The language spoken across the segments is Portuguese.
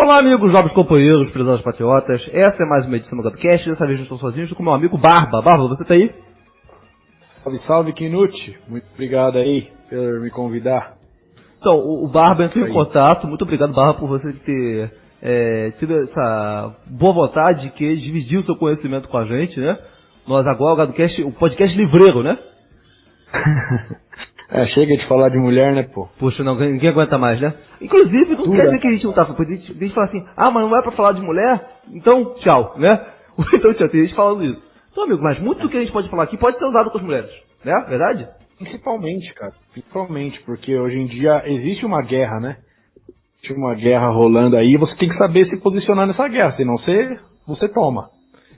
Olá, amigos, jovens companheiros, prezados patriotas. Essa é mais uma edição do GadoCast. Dessa vez não estou sozinho, estou com meu amigo Barba. Barba, você tá aí? Salve, salve, Knut. Muito obrigado aí por me convidar. Então, o Barba entrou em contato. Muito obrigado, Barba, por você ter tido essa boa vontade de que dividir o seu conhecimento com a gente, né? Nós agora, o GadoCast, o podcast livreiro, né? Chega de falar de mulher, né, pô? Puxa, não, ninguém aguenta mais, né? Inclusive, não quer dizer que a gente não tá... A gente fala assim, mas não é pra falar de mulher? Então, tchau, né? Então, tchau, tem gente falando isso. Então, amigo, mas muito do que a gente pode falar aqui pode ser usado com as mulheres, né? Verdade? Principalmente, cara. Principalmente, porque hoje em dia existe uma guerra, né? Existe uma guerra rolando aí, você tem que saber se posicionar nessa guerra, senão você toma.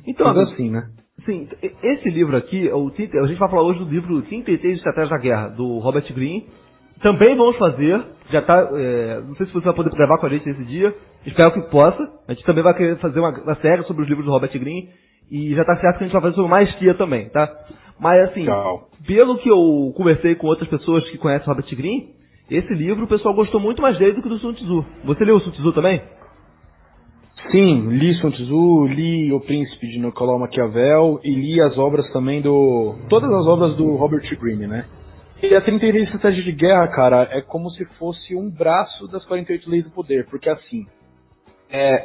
Então, mas amigo, assim, né? Sim, esse livro aqui, a gente vai falar hoje do livro 33 Estratégias da Guerra, do Robert Greene. Também vamos fazer, já tá, não sei se você vai poder gravar com a gente nesse dia, espero que possa. A gente também vai querer fazer uma série sobre os livros do Robert Greene, e já tá certo que a gente vai fazer sobre maestria também, tá? Mas assim, pelo que eu conversei com outras pessoas que conhecem o Robert Greene, esse livro o pessoal gostou muito mais dele do que do Sun Tzu. Você leu o Sun Tzu também? Sim, li Sun Tzu, li O Príncipe de Nicolau Maquiavel e li as obras também todas as obras do Robert Greene, né? E a 33 Estratégias de Guerra, cara, é como se fosse um braço das 48 Leis do Poder, porque assim,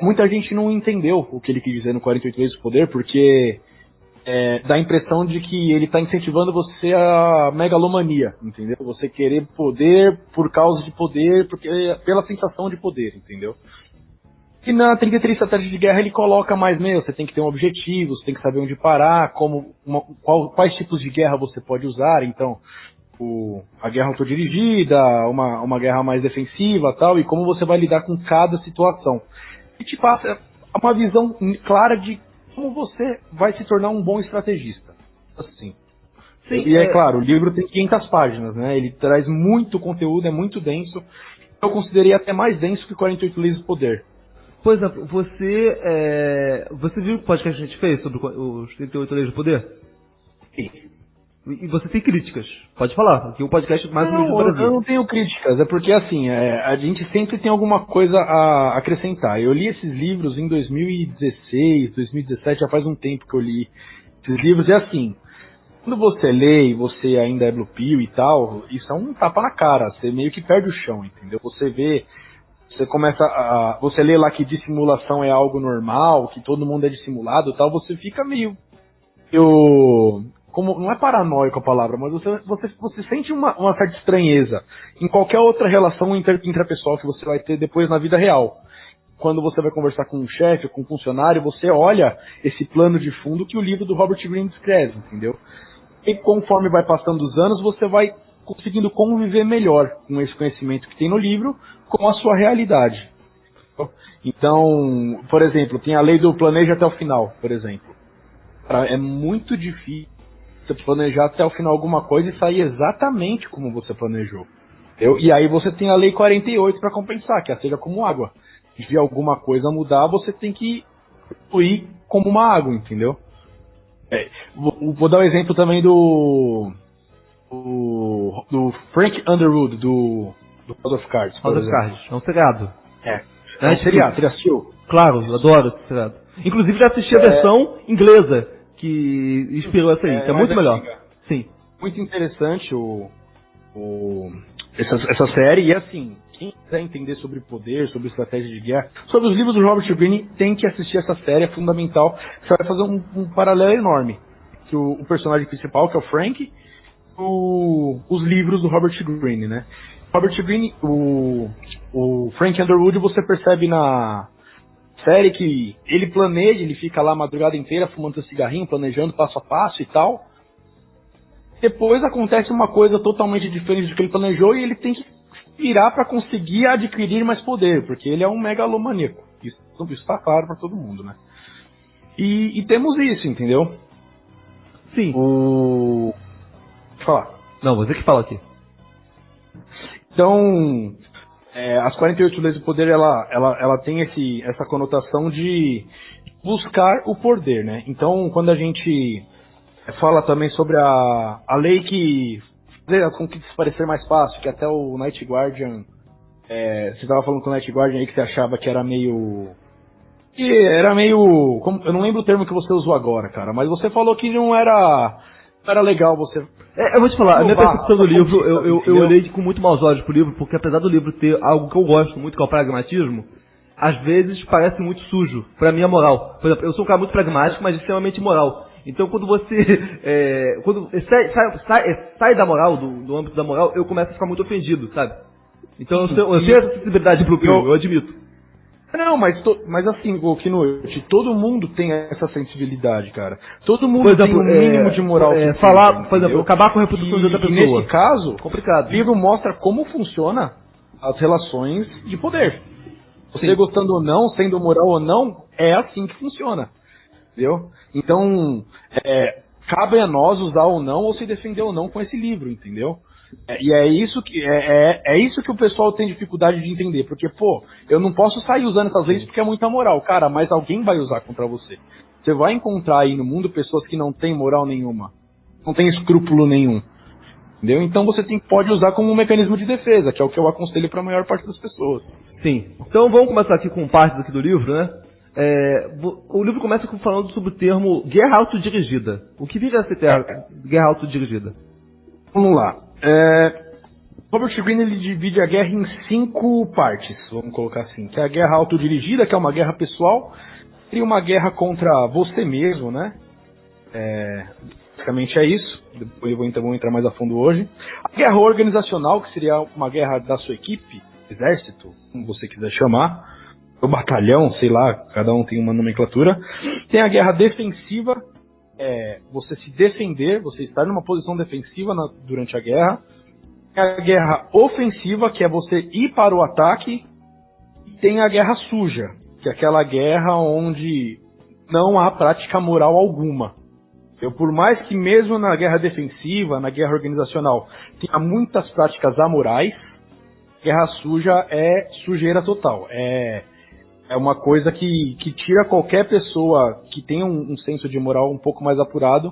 muita gente não entendeu o que ele quis dizer no 48 Leis do Poder, porque dá a impressão de que ele está incentivando você a megalomania, entendeu? Você querer poder por causa de poder, pela sensação de poder, entendeu? E na 33 Estratégias de Guerra ele coloca mais você tem que ter um objetivo, você tem que saber onde parar, quais tipos de guerra você pode usar, então a guerra autodirigida, uma guerra mais defensiva tal, e como você vai lidar com cada situação. E te passa uma visão clara de como você vai se tornar um bom estrategista. Assim. Sim, e claro, o livro tem 500 páginas, né? Ele traz muito conteúdo, é muito denso. Eu considerei até mais denso que 48 Leis do Poder. Por exemplo, você viu o podcast que a gente fez sobre os 38 Leis do Poder? Sim. E você tem críticas? Pode falar, que o podcast mais humilde do Brasil. Eu não tenho críticas, é porque assim, a gente sempre tem alguma coisa a acrescentar. Eu li esses livros em 2016, 2017, já faz um tempo que eu li esses livros, e assim, quando você lê e você ainda é Blue Pill e tal, isso é um tapa na cara, você meio que perde o chão, entendeu? Você começa você lê lá que dissimulação é algo normal, que todo mundo é dissimulado e tal, você fica meio não é paranoico a palavra, mas você sente uma certa estranheza em qualquer outra relação intrapessoal que você vai ter depois na vida real. Quando você vai conversar com um chefe, com um funcionário, você olha esse plano de fundo que o livro do Robert Greene descreve, entendeu? E conforme vai passando os anos, você vai conseguindo conviver melhor com esse conhecimento que tem no livro com a sua realidade. Então, por exemplo, tem a lei do planeja até o final, por exemplo. É muito difícil você planejar até o final alguma coisa e sair exatamente como você planejou. E aí você tem a lei 48 para compensar, que seja como água. Se vier alguma coisa mudar, você tem que fluir como uma água, entendeu? Vou dar um exemplo também do Frank Underwood, do House of Cards. House of Cards, é um seriado. É um seriado, você assistiu? Claro, eu adoro esse seriado. Inclusive já assisti a versão inglesa que inspirou essa aí, que é muito melhor. Sim. Muito interessante essa série, e assim, quem quiser entender sobre poder, sobre estratégia de guerra, sobre os livros do Robert Greene, tem que assistir essa série, é fundamental. Você vai fazer um paralelo enorme. Que o personagem principal, que é o Frank, os livros do Robert Greene, né? Robert Greene, o Frank Underwood, você percebe na série que ele planeja, ele fica lá a madrugada inteira fumando seu cigarrinho, planejando passo a passo e tal. Depois acontece uma coisa totalmente diferente do que ele planejou e ele tem que virar para conseguir adquirir mais poder, porque ele é um megalomaníaco. Isso está claro para todo mundo, né? E temos isso, entendeu? Sim. Deixa eu falar. Não, você que fala aqui. Então, as 48 Leis do Poder, ela tem essa conotação de buscar o poder, né? Então, quando a gente fala também sobre a lei que fazer com que isso parecer mais fácil, que até o Night Guardian você tava falando com o Night Guardian aí que você achava que era meio... eu não lembro o termo que você usou agora, cara, mas você falou que não era legal você... Eu vou te falar, a minha percepção do livro, eu olhei com muito maus olhos pro livro, porque apesar do livro ter algo que eu gosto muito, que é o pragmatismo, às vezes parece muito sujo pra minha moral. Por exemplo, eu sou um cara muito pragmático, mas extremamente moral. Então quando você sai da moral, do âmbito da moral, eu começo a ficar muito ofendido, sabe? Então eu tenho essa sensibilidade pro filme, eu admito. Não, mas assim, Knut, todo mundo tem essa sensibilidade, cara. Todo mundo tem um mínimo de moral. Por exemplo, acabar com a reputação de outra pessoa. Nesse caso, complicado. O livro mostra como funciona as relações de poder. Você gostando ou não, sendo moral ou não, é assim que funciona. Entendeu? Então, cabe a nós usar ou não, ou se defender ou não com esse livro, entendeu? E é isso que o pessoal tem dificuldade de entender, porque, eu não posso sair usando essas leis porque é muita moral, cara, mas alguém vai usar contra você. Você vai encontrar aí no mundo pessoas que não têm moral nenhuma, não têm escrúpulo nenhum, entendeu? Então você pode usar como um mecanismo de defesa, que é o que eu aconselho para a maior parte das pessoas. Sim. Então vamos começar aqui com partes aqui do livro, né? O livro começa falando sobre o termo guerra autodirigida. O que vira essa guerra autodirigida? Vamos lá. Robert Greene ele divide a guerra em 5 partes, vamos colocar assim, que é a guerra autodirigida, que é uma guerra pessoal, e uma guerra contra você mesmo, né? Basicamente é isso. Depois vou entrar mais a fundo hoje. A guerra organizacional, que seria uma guerra da sua equipe, exército, como você quiser chamar, o batalhão, sei lá, cada um tem uma nomenclatura. Tem a guerra defensiva, você se defender, você estar numa posição defensiva durante a guerra. Tem a guerra ofensiva, que é você ir para o ataque. E tem a guerra suja, que é aquela guerra onde não há prática moral alguma. Por mais que mesmo na guerra defensiva, na guerra organizacional, tenha muitas práticas amorais, guerra suja é sujeira total. É uma coisa que tira qualquer pessoa que tenha um senso de moral um pouco mais apurado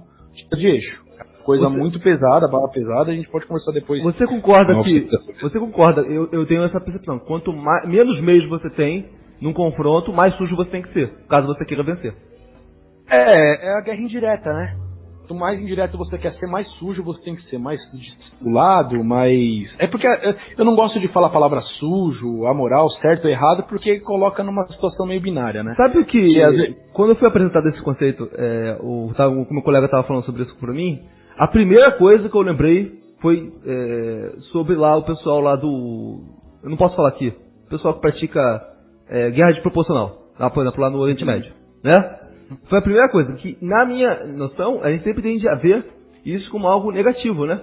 de eixo. Coisa muito pesada, bala pesada, a gente pode conversar depois. Você concorda eu tenho essa percepção, quanto menos meios você tem num confronto, mais sujo você tem que ser, caso você queira vencer. É a guerra indireta, né? Quanto mais indireto você quer ser, mais sujo você tem que ser, mais dissimulado, mais... É porque eu não gosto de falar a palavra sujo, amoral, certo ou errado, porque coloca numa situação meio binária, né? Sabe o que... Quando eu fui apresentado esse conceito, o meu colega estava falando sobre isso pra mim, a primeira coisa que eu lembrei foi sobre lá o pessoal lá do... Eu não posso falar aqui. O pessoal que pratica guerra de proporcional, por exemplo, lá no Oriente Médio, né? Foi a primeira coisa, que na minha noção, a gente sempre tende a ver isso como algo negativo, né?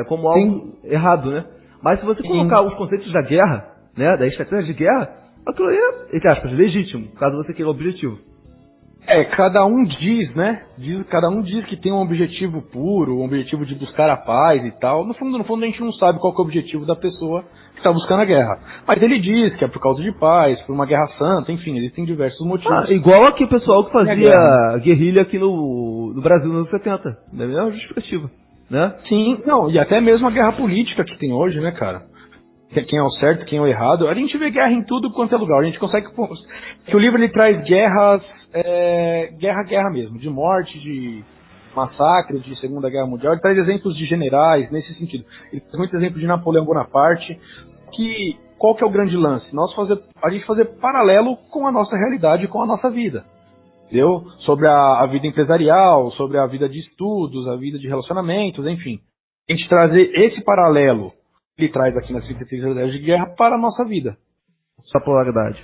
Como algo errado, né? Mas se você colocar os conceitos da guerra, né? Da estratégia de guerra, aquilo aí é, entre aspas, legítimo, caso você queira o objetivo. Cada um diz, né? Cada um diz que tem um objetivo puro, um objetivo de buscar a paz e tal. No fundo, a gente não sabe qual que é o objetivo da pessoa que está buscando a guerra. Mas ele diz que é por causa de paz, por uma guerra santa, enfim, existem diversos motivos. Igual aqui o pessoal que fazia guerrilha aqui no Brasil nos anos 70. É a mesma justificativa, né? Sim, não, e até mesmo a guerra política que tem hoje, né, cara? Quem é o certo, quem é o errado. A gente vê guerra em tudo quanto é lugar. A gente consegue... Que o livro ele traz guerras... guerra mesmo, de morte, de massacre, de Segunda Guerra Mundial. Ele traz exemplos de generais nesse sentido. Ele traz muitos exemplos de Napoleão Bonaparte. Qual que é o grande lance? A gente fazer paralelo com a nossa realidade, com a nossa vida. Entendeu? Sobre a vida empresarial, sobre a vida de estudos, a vida de relacionamentos, enfim. A gente trazer esse paralelo que ele traz aqui nas 36 estratégias de guerra para a nossa vida. Essa polaridade.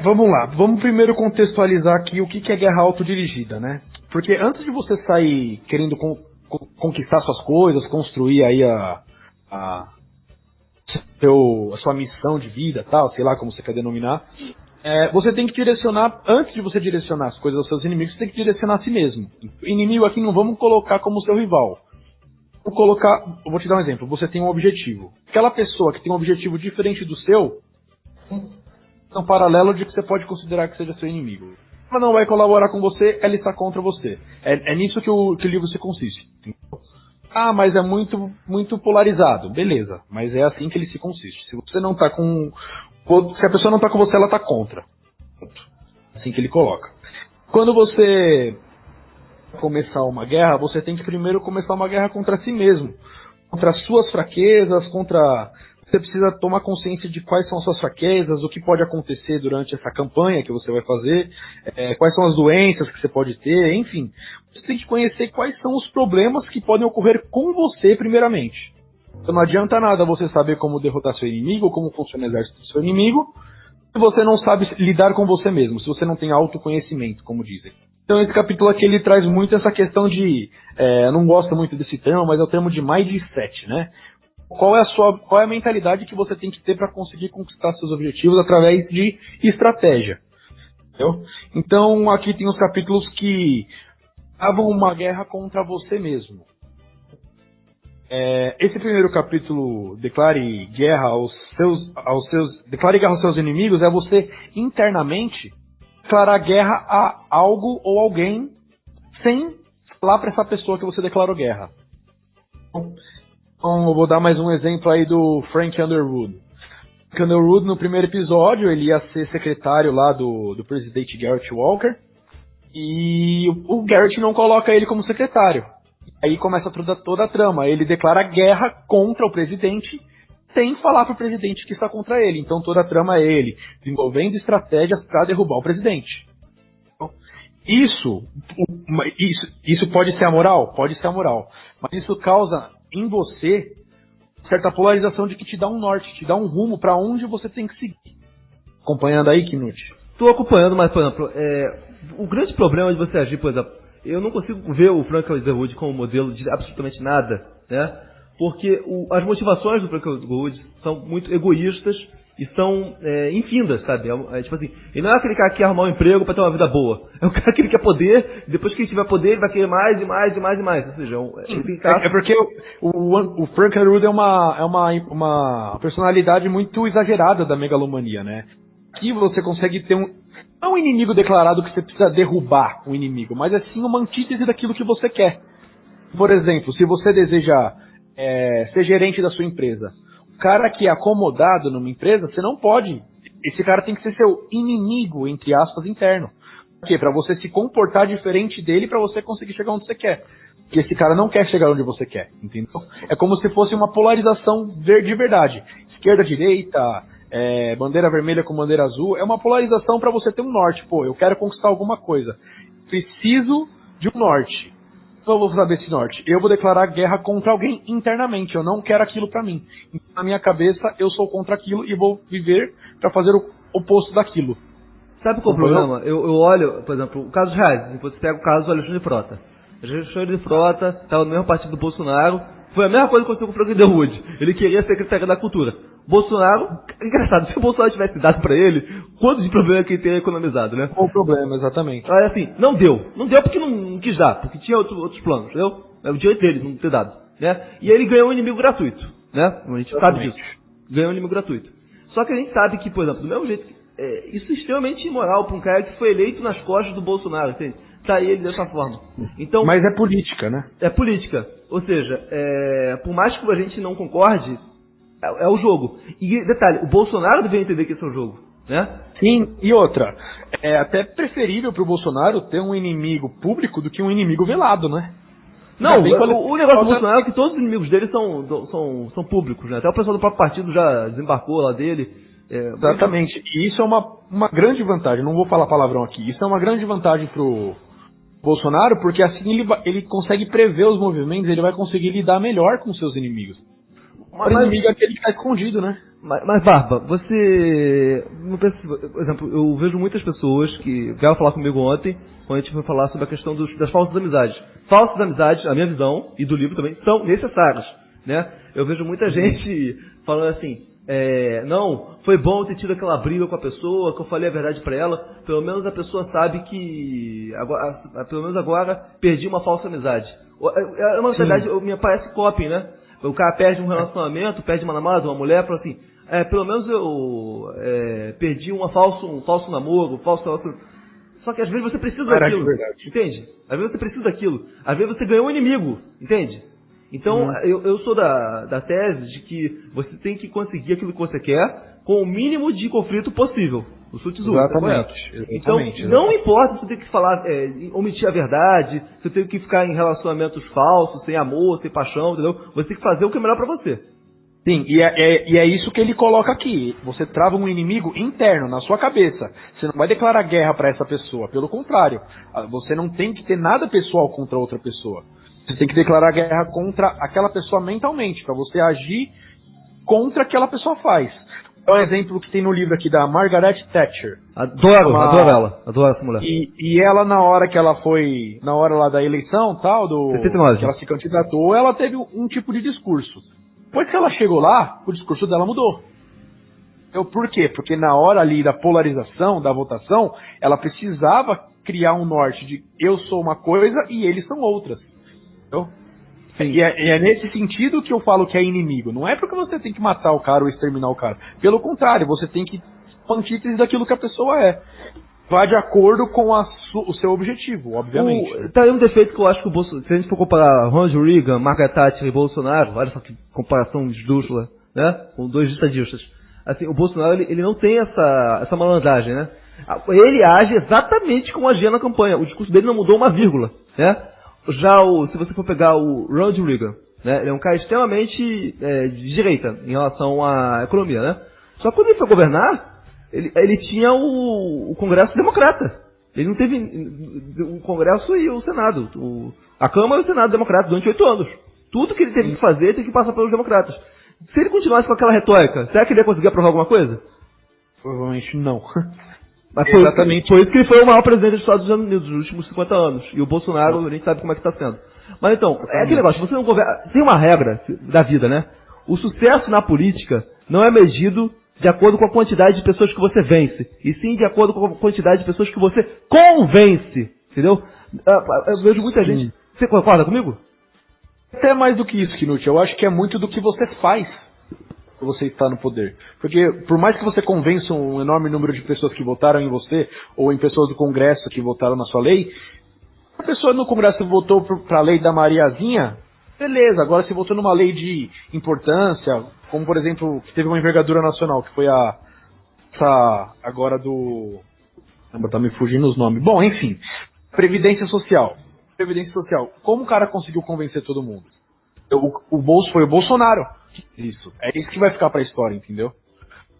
Vamos lá, vamos primeiro contextualizar aqui o que é guerra autodirigida, né? Porque antes de você sair querendo conquistar suas coisas, construir aí a sua missão de vida, tal, sei lá como você quer denominar, você tem que direcionar, antes de você direcionar as coisas aos seus inimigos, você tem que direcionar a si mesmo. Inimigo aqui não vamos colocar como seu rival. Eu vou te dar um exemplo, você tem um objetivo. Aquela pessoa que tem um objetivo diferente do seu, um paralelo de que você pode considerar que seja seu inimigo. Ela não vai colaborar com você, ela está contra você. É nisso que o livro se consiste. Ah, mas é muito, muito polarizado. Beleza, mas é assim que ele se consiste. Se você não tá com... Se a pessoa não tá com você, ela tá contra. Assim que ele coloca. Quando você começar uma guerra, você tem que primeiro começar uma guerra contra si mesmo. Contra as suas fraquezas, contra... Você precisa tomar consciência de quais são as suas fraquezas, o que pode acontecer durante essa campanha que você vai fazer, quais são as doenças que você pode ter, enfim. Você tem que conhecer quais são os problemas que podem ocorrer com você primeiramente. Então não adianta nada você saber como derrotar seu inimigo, como funciona o exército do seu inimigo, se você não sabe lidar com você mesmo, se você não tem autoconhecimento, como dizem. Então esse capítulo aqui ele traz muito essa questão de, eu não gosto muito desse termo, mas é o termo de mindset, né? Qual é a mentalidade que você tem que ter para conseguir conquistar seus objetivos através de estratégia. Entendeu? Então aqui tem os capítulos que travam uma guerra contra você mesmo. Esse primeiro capítulo, declare guerra aos seus inimigos, é você internamente declarar guerra a algo ou alguém sem falar para essa pessoa que você declarou guerra. Então, eu vou dar mais um exemplo aí do Frank Underwood. Frank Underwood, no primeiro episódio, ele ia ser secretário lá do presidente Garrett Walker, e o Garrett não coloca ele como secretário. Aí começa toda a trama. Ele declara guerra contra o presidente, sem falar para o presidente que está contra ele. Então toda a trama é ele desenvolvendo estratégias para derrubar o presidente. Então, isso pode ser amoral? Pode ser amoral. Mas isso causa em você certa polarização de que te dá um norte, te dá um rumo para onde você tem que seguir. Acompanhando aí, Knut? Estou acompanhando, mas, por exemplo, o grande problema de você agir, por exemplo, eu não consigo ver o Frank Underwood como modelo de absolutamente nada, né? Porque as motivações do Frank Underwood são muito egoístas e são infindas, sabe? Tipo assim, ele não é aquele cara que quer arrumar um emprego para ter uma vida boa. É o cara que ele quer poder, e depois que ele tiver poder, ele vai querer mais e mais e mais e mais. Ou seja, é porque o Frank Underwood é uma personalidade muito exagerada da megalomania, né? Aqui você consegue ter não um inimigo declarado que você precisa derrubar o inimigo, mas é sim uma antítese daquilo que você quer. Por exemplo, se você deseja ser gerente da sua empresa, o cara que é acomodado numa empresa, você não pode. Esse cara tem que ser seu inimigo, entre aspas, interno. Por quê? Pra você se comportar diferente dele pra você conseguir chegar onde você quer. Porque esse cara não quer chegar onde você quer, entendeu? É como se fosse uma polarização de verdade. Esquerda, direita, bandeira vermelha com bandeira azul. É uma polarização pra você ter um norte. Pô, eu quero conquistar alguma coisa. Preciso de um norte. Então eu vou saber esse norte. Eu vou declarar guerra contra alguém internamente. Eu não quero aquilo pra mim. Então, na minha cabeça, eu sou contra aquilo e vou viver pra fazer o oposto daquilo. Sabe qual é o problema? Eu olho, por exemplo, o caso reais. Você pega o caso do Alexandre Frota. Alexandre Frota estava no mesmo partido do Bolsonaro. Foi a mesma coisa que aconteceu com o Frank Underwood. Ele queria ser secretário da Cultura. Bolsonaro, engraçado, se o Bolsonaro tivesse dado pra ele, quanto de problema que ele teria economizado, né? Qual o problema, exatamente? Aí assim, não deu. Não deu porque não quis dar, porque tinha outros planos, entendeu? É o direito dele não ter dado, né? E aí ele ganhou um inimigo gratuito, né? A gente sabe disso. Ganhou um inimigo gratuito. Só que a gente sabe que, por exemplo, do mesmo jeito, isso é extremamente imoral pra um cara que foi eleito nas costas do Bolsonaro, entende? Tá ele dessa forma. Então, mas é política, né? É política. Ou seja, por mais que a gente não concorde, é o jogo. E detalhe, o Bolsonaro deveria entender que esse é o jogo, né? Sim, e outra, é até preferível pro Bolsonaro ter um inimigo público do que um inimigo velado, né? Não, o negócio do Bolsonaro é que todos os inimigos dele são públicos, né? Até o pessoal do próprio partido já desembarcou lá dele. Exatamente. E isso é uma grande vantagem, não vou falar palavrão aqui, isso é uma grande vantagem pro Bolsonaro, porque assim ele consegue prever os movimentos, ele vai conseguir lidar melhor com seus inimigos. O inimigo é aquele que está escondido, né? Mas Barba, você não pensa, por exemplo, eu vejo muitas pessoas que vieram falar comigo ontem, quando a gente foi falar sobre a questão das falsas amizades. Falsas amizades, a minha visão, e do livro também, são necessárias, né? Eu vejo muita gente falando assim, não, foi bom ter tido aquela briga com a pessoa, que eu falei a verdade pra ela, pelo menos a pessoa sabe que, pelo menos agora, perdi uma falsa amizade. É uma verdade, me parece coping, né? O cara perde um relacionamento, perde uma namorada, uma mulher, fala assim, pelo menos eu perdi um falso namoro, Só que às vezes você precisa daquilo, entende? Às vezes você precisa daquilo, às vezes você ganhou um inimigo, entende? Então, eu sou da tese de que você tem que conseguir aquilo que você quer com o mínimo de conflito possível. O Sun Tzu, exatamente. Então, não importa se você tem que falar, omitir a verdade, se você tem que ficar em relacionamentos falsos, sem amor, sem paixão, entendeu? Você tem que fazer o que é melhor pra você. Sim, e é isso que ele coloca aqui. Você trava um inimigo interno, na sua cabeça. Você não vai declarar guerra para essa pessoa. Pelo contrário, você não tem que ter nada pessoal contra outra pessoa. Você tem que declarar guerra contra aquela pessoa mentalmente, para você agir contra o que aquela pessoa faz. É um exemplo que tem no livro aqui da Margaret Thatcher. Adoro ela. Adoro essa mulher. E ela, na hora lá da eleição, tal, que ela se candidatou, ela teve um tipo de discurso. Depois que ela chegou lá, o discurso dela mudou. Por quê? Porque na hora ali da polarização, da votação, ela precisava criar um norte de eu sou uma coisa e eles são outras. Entendeu? E é nesse sentido que eu falo que é inimigo. Não é porque você tem que matar o cara ou exterminar o cara. Pelo contrário, você tem que antítese daquilo que a pessoa é. Vai de acordo com o seu objetivo, obviamente. Tá aí um defeito que eu acho que o Bolsonaro... Se a gente for comparar Ronald Reagan, Margaret Thatcher e Bolsonaro, olha só que comparação esdrúxula, né? Com dois ditadistas. Assim, o Bolsonaro, ele não tem essa malandragem, né? Ele age exatamente como agia na campanha. O discurso dele não mudou uma vírgula, né? Já se você for pegar o Ronald Reagan, né? Ele é um cara extremamente de direita em relação à economia, né? Só que quando ele foi governar, ele tinha o Congresso democrata. Ele não teve o Congresso e o Senado. A Câmara e o Senado democrata durante 8 anos. Tudo que ele teve que fazer tem que passar pelos democratas. Se ele continuasse com aquela retórica, será que ele ia conseguir aprovar alguma coisa? Provavelmente não. Mas foi exatamente por isso que ele foi o maior presidente dos Estados Unidos nos últimos 50 anos. E o Bolsonaro, a gente sabe como é que está sendo. Mas então, é aquele negócio, você não governa. Tem uma regra da vida, né? O sucesso na política não é medido de acordo com a quantidade de pessoas que você vence, e sim de acordo com a quantidade de pessoas que você convence. Entendeu? Eu vejo muita gente. Você concorda comigo? Até mais do que isso, Knut. Eu acho que é muito do que você faz pra você estar no poder. Porque por mais que você convença um enorme número de pessoas que votaram em você, ou em pessoas do Congresso que votaram na sua lei, a pessoa no Congresso votou pra lei da Mariazinha, beleza, agora se votou numa lei de importância, como por exemplo, que teve uma envergadura nacional, que foi agora do... Tá me fugindo os nomes. Bom, enfim, Previdência Social. Como o cara conseguiu convencer todo mundo? Foi o Bolsonaro. Isso. É isso que vai ficar pra história, entendeu?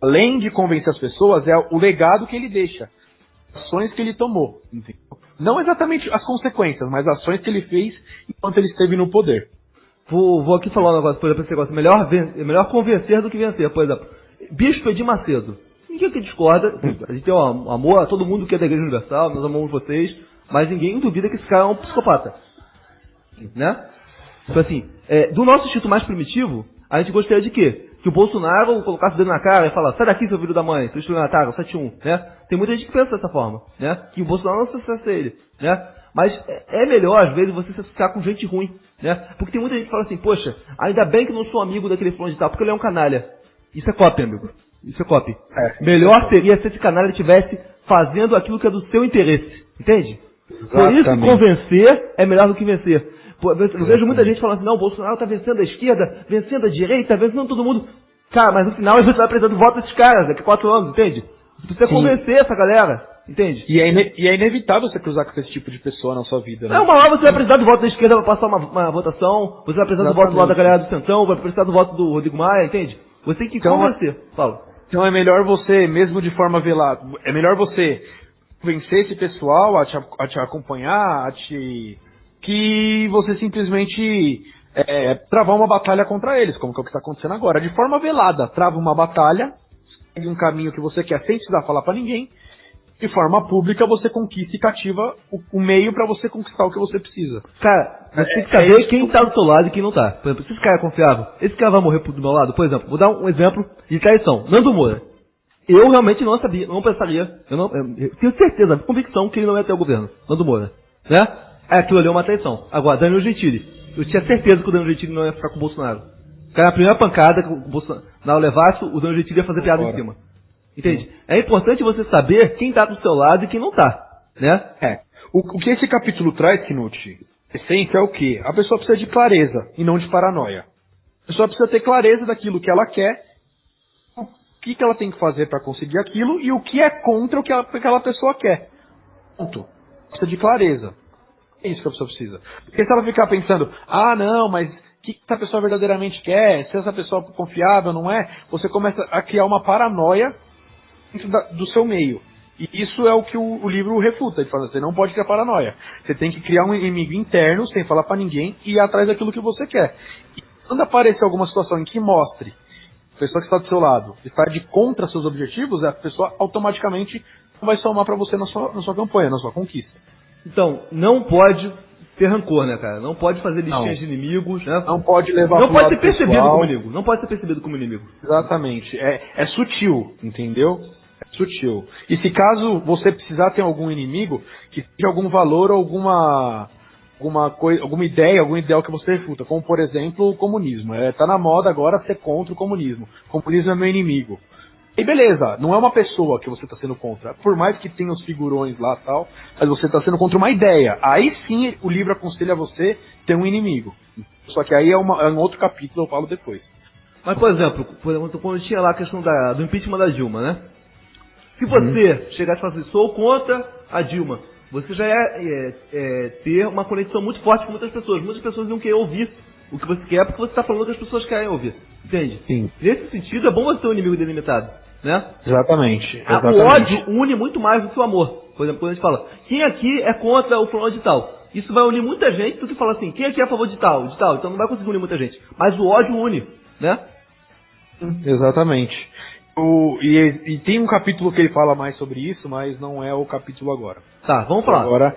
Além de convencer as pessoas, é o legado que ele deixa. Ações que ele tomou, entendeu? Não exatamente as consequências, mas ações que ele fez enquanto ele esteve no poder. Vou aqui falar um negócio, por exemplo, esse negócio. Melhor convencer do que vencer, por exemplo. Bispo Edir Macedo. Ninguém que discorda. A gente tem um amor a todo mundo que é da Igreja Universal, nós amamos vocês, mas ninguém duvida que esse cara é um psicopata. Né? Então assim, do nosso instinto mais primitivo, a gente gostaria de quê? Que o Bolsonaro colocasse o dedo na cara e falasse, sai daqui, seu filho da mãe, seu estelionatário, 7-1, né? Tem muita gente que pensa dessa forma, né? Que o Bolsonaro não sucessa ele, né? Mas é melhor, às vezes, você ficar com gente ruim, né? Porque tem muita gente que fala assim, poxa, ainda bem que não sou amigo daquele fulano de tal, porque ele é um canalha. Isso é cópia, amigo. Isso é cópia. Melhor seria se esse canalha estivesse fazendo aquilo que é do seu interesse, entende? Exatamente. Por isso, convencer é melhor do que vencer. Eu vejo muita gente falando assim, não, o Bolsonaro está vencendo a esquerda, vencendo a direita, vencendo todo mundo. Cara, mas no final a gente vai precisar do voto desses caras daqui a 4 anos, entende? Você precisa convencer essa galera, entende? E é inevitável você cruzar com esse tipo de pessoa na sua vida, né? Uma hora você vai precisar do voto da esquerda para passar uma votação, você vai precisar do voto lá da galera do Centrão, vai precisar do voto do Rodrigo Maia, entende? Você tem que convencer. Fala. Então é melhor você, mesmo de forma velada, é melhor você convencer esse pessoal a te acompanhar, que você simplesmente travar uma batalha contra eles, como que é o que está acontecendo agora. De forma velada, trava uma batalha, segue um caminho que você quer sem precisar falar para ninguém. De forma pública, você conquista e cativa o meio para você conquistar o que você precisa. Cara, você tem que saber quem tá do seu lado e quem não tá. Por exemplo, se esse cara é confiável, esse cara vai morrer do meu lado, por exemplo, vou dar um exemplo de traição. Nando Moura. Eu realmente não sabia, não pensaria, eu tenho certeza, convicção que ele não ia ter o governo. Nando Moura. Né? Aquilo ali é uma traição. Agora, Danilo Gentili. Eu tinha certeza que o Danilo Gentili não ia ficar com o Bolsonaro. Cara, a primeira pancada que o Bolsonaro levasse, o Danilo Gentili ia fazer piada em cima. Entende? É importante você saber quem tá do seu lado e quem não tá. Né? O que esse capítulo traz, Knut, essência é o quê? A pessoa precisa de clareza e não de paranoia. A pessoa precisa ter clareza daquilo que ela quer, o que ela tem que fazer para conseguir aquilo e o que é contra o que aquela pessoa quer. Ponto. Precisa de clareza. É isso que a pessoa precisa. Porque se ela ficar pensando, não, mas o que essa pessoa verdadeiramente quer? Se essa pessoa é confiável, não é? Você começa a criar uma paranoia dentro do seu meio. E isso é o que o livro refuta. Ele fala, você não pode criar paranoia. Você tem que criar um inimigo interno, sem falar pra ninguém, e ir atrás daquilo que você quer. E quando aparecer alguma situação em que mostre a pessoa que está do seu lado está de contra seus objetivos, a pessoa automaticamente vai somar pra você na sua campanha, na sua conquista. Então, não pode ter rancor, né, cara? Não pode fazer listinhas de inimigos, né? Não pode levar Não pode ser pessoal. percebido como inimigo. Não pode ser percebido como inimigo. Exatamente. É sutil, entendeu? É sutil. E se caso você precisar ter algum inimigo, que seja algum valor ou alguma ideia, algum ideal que você refuta, como por exemplo o comunismo. Tá na moda agora ser contra o comunismo. O comunismo é meu inimigo. E beleza, não é uma pessoa que você está sendo contra. Por mais que tenha os figurões lá e tal, mas você está sendo contra uma ideia. Aí sim o livro aconselha você ter um inimigo. Só que aí é um outro capítulo, eu falo depois. Mas, por exemplo, quando tinha lá a questão do impeachment da Dilma, né? Se você chegasse e falasse assim, sou contra a Dilma, você já ia ter uma conexão muito forte com muitas pessoas. Muitas pessoas não querem ouvir o que você quer porque você está falando o que as pessoas querem ouvir. Entende? Sim. Nesse sentido, é bom você ter um inimigo delimitado, né? Exatamente. O ódio une muito mais do que o amor. Por exemplo, quando a gente fala, quem aqui é contra o fulano de tal? Isso vai unir muita gente do que fala assim, quem aqui é a favor de tal? Então não vai conseguir unir muita gente. Mas o ódio une, né? Exatamente. E tem um capítulo que ele fala mais sobre isso, mas não é o capítulo agora. Tá, vamos falar. Agora,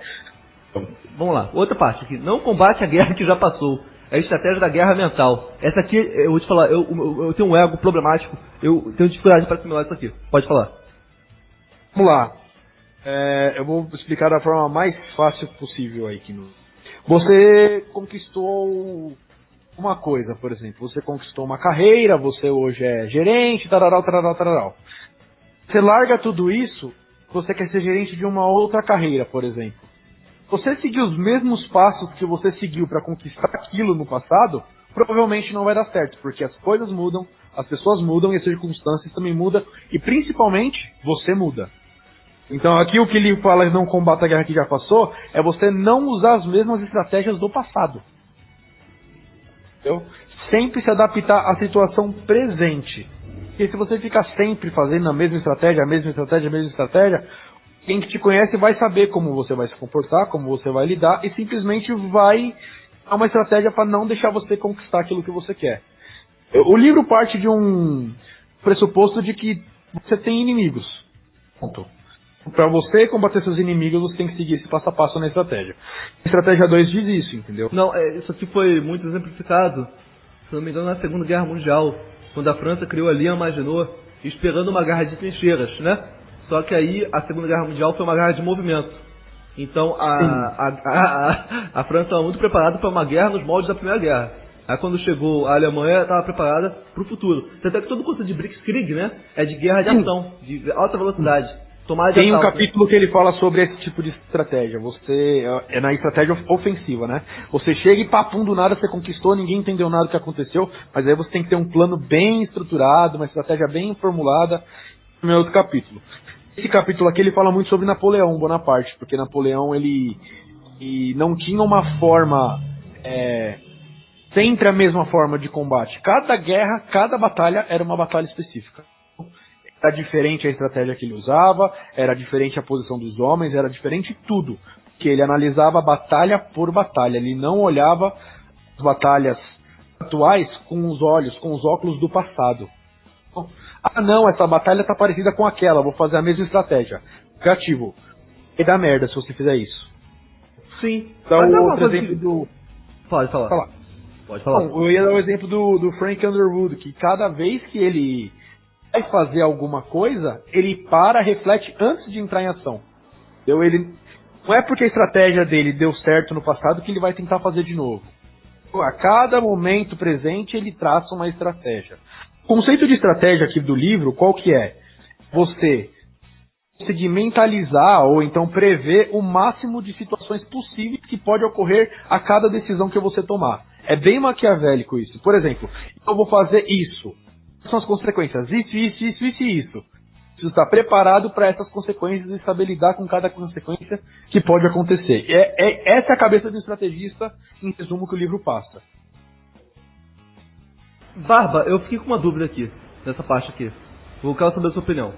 vamos lá, outra parte aqui. Não combate a guerra que já passou. É a estratégia da guerra mental. Essa aqui, eu vou te falar, eu tenho um ego problemático. Eu tenho dificuldade para assimilar isso aqui. Pode falar. Vamos lá. Eu vou explicar da forma mais fácil possível aí. Você conquistou uma coisa, por exemplo. Você conquistou uma carreira, você hoje é gerente, tararau. Você larga tudo isso, você quer ser gerente de uma outra carreira, por exemplo. Você seguir os mesmos passos que você seguiu para conquistar aquilo no passado, provavelmente não vai dar certo, porque as coisas mudam, as pessoas mudam e as circunstâncias também mudam, e principalmente, você muda. Então aqui o que ele fala não combata a guerra que já passou, é você não usar as mesmas estratégias do passado. Entendeu? Sempre se adaptar à situação presente. Porque se você ficar sempre fazendo a mesma estratégia, quem que te conhece vai saber como você vai se comportar, como você vai lidar, e simplesmente vai dar uma estratégia para não deixar você conquistar aquilo que você quer. O livro parte de um pressuposto de que você tem inimigos. Ponto. Para você combater seus inimigos, você tem que seguir esse passo a passo na estratégia. A estratégia 2 diz isso, entendeu? Não, isso aqui foi muito exemplificado, se não me engano, na Segunda Guerra Mundial, quando a França criou a linha Maginot, esperando uma guerra de trincheiras, né? Só que aí a Segunda Guerra Mundial foi uma guerra de movimento. Então a França estava muito preparada para uma guerra nos moldes da Primeira Guerra. Aí quando chegou a Alemanha, estava preparada para o futuro. Tanto é que todo o curso de Blitzkrieg, né? É de guerra de ação, de alta velocidade. Tem um capítulo que ele fala sobre esse tipo de estratégia. Você é na estratégia ofensiva, né? Você chega e papum do nada, você conquistou, ninguém entendeu nada do que aconteceu, mas aí você tem que ter um plano bem estruturado, uma estratégia bem formulada. No outro capítulo. Esse capítulo aqui ele fala muito sobre Napoleão Bonaparte, porque Napoleão ele não tinha uma forma sempre a mesma forma de combate. Cada guerra, cada batalha era uma batalha específica. Era diferente a estratégia que ele usava, era diferente a posição dos homens, era diferente tudo. Porque ele analisava batalha por batalha, ele não olhava as batalhas atuais com os óculos do passado. Não, essa batalha tá parecida com aquela, vou fazer a mesma estratégia. Criativo. E dá merda se você fizer isso. Sim. Então, outro exemplo do... Pode falar. Pode falar. Bom, eu ia dar o exemplo do Frank Underwood, que cada vez que ele vai fazer alguma coisa, ele reflete antes de entrar em ação. Então, não é porque a estratégia dele deu certo no passado que ele vai tentar fazer de novo. A cada momento presente, ele traça uma estratégia. O conceito de estratégia aqui do livro, qual que é? Você conseguir mentalizar ou então prever o máximo de situações possíveis que pode ocorrer a cada decisão que você tomar. É bem maquiavélico isso. Por exemplo, eu vou fazer isso. Quais são as consequências? Isso. Preciso estar preparado para essas consequências e saber lidar com cada consequência que pode acontecer. Essa é a cabeça do estrategista, em resumo, que o livro passa. Barba, eu fiquei com uma dúvida aqui, nessa parte aqui. Quero saber a sua opinião.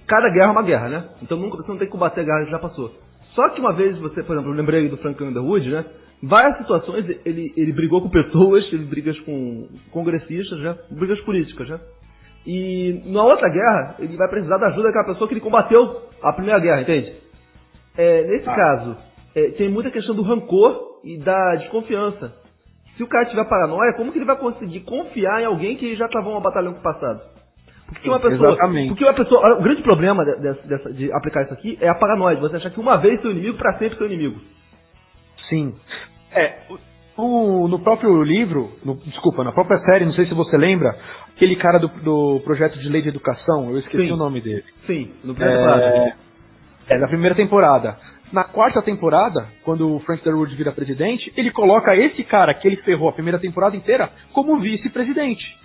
Cada guerra é uma guerra, né? Então você não tem que combater a guerra que já passou. Só que uma vez você, por exemplo, eu lembrei do Frank Underwood, né? Várias situações ele brigou com pessoas, ele briga com congressistas, né? Brigas políticas, né? E na outra guerra, ele vai precisar da ajuda daquela pessoa que ele combateu a primeira guerra, entende? Nesse caso, tem muita questão do rancor e da desconfiança. Se o cara tiver paranoia, como que ele vai conseguir confiar em alguém que já travou uma batalha no passado? Porque uma pessoa, o grande problema de aplicar isso aqui é a paranoia, de você achar que uma vez seu inimigo, para sempre seu inimigo. Sim. No próprio livro, na própria série, não sei se você lembra, aquele cara do projeto de lei de educação, eu esqueci o nome dele. Sim, no primeiro temporada. Na primeira temporada. Na quarta temporada, quando o Frank Underwood vira presidente, ele coloca esse cara que ele ferrou a primeira temporada inteira como vice-presidente.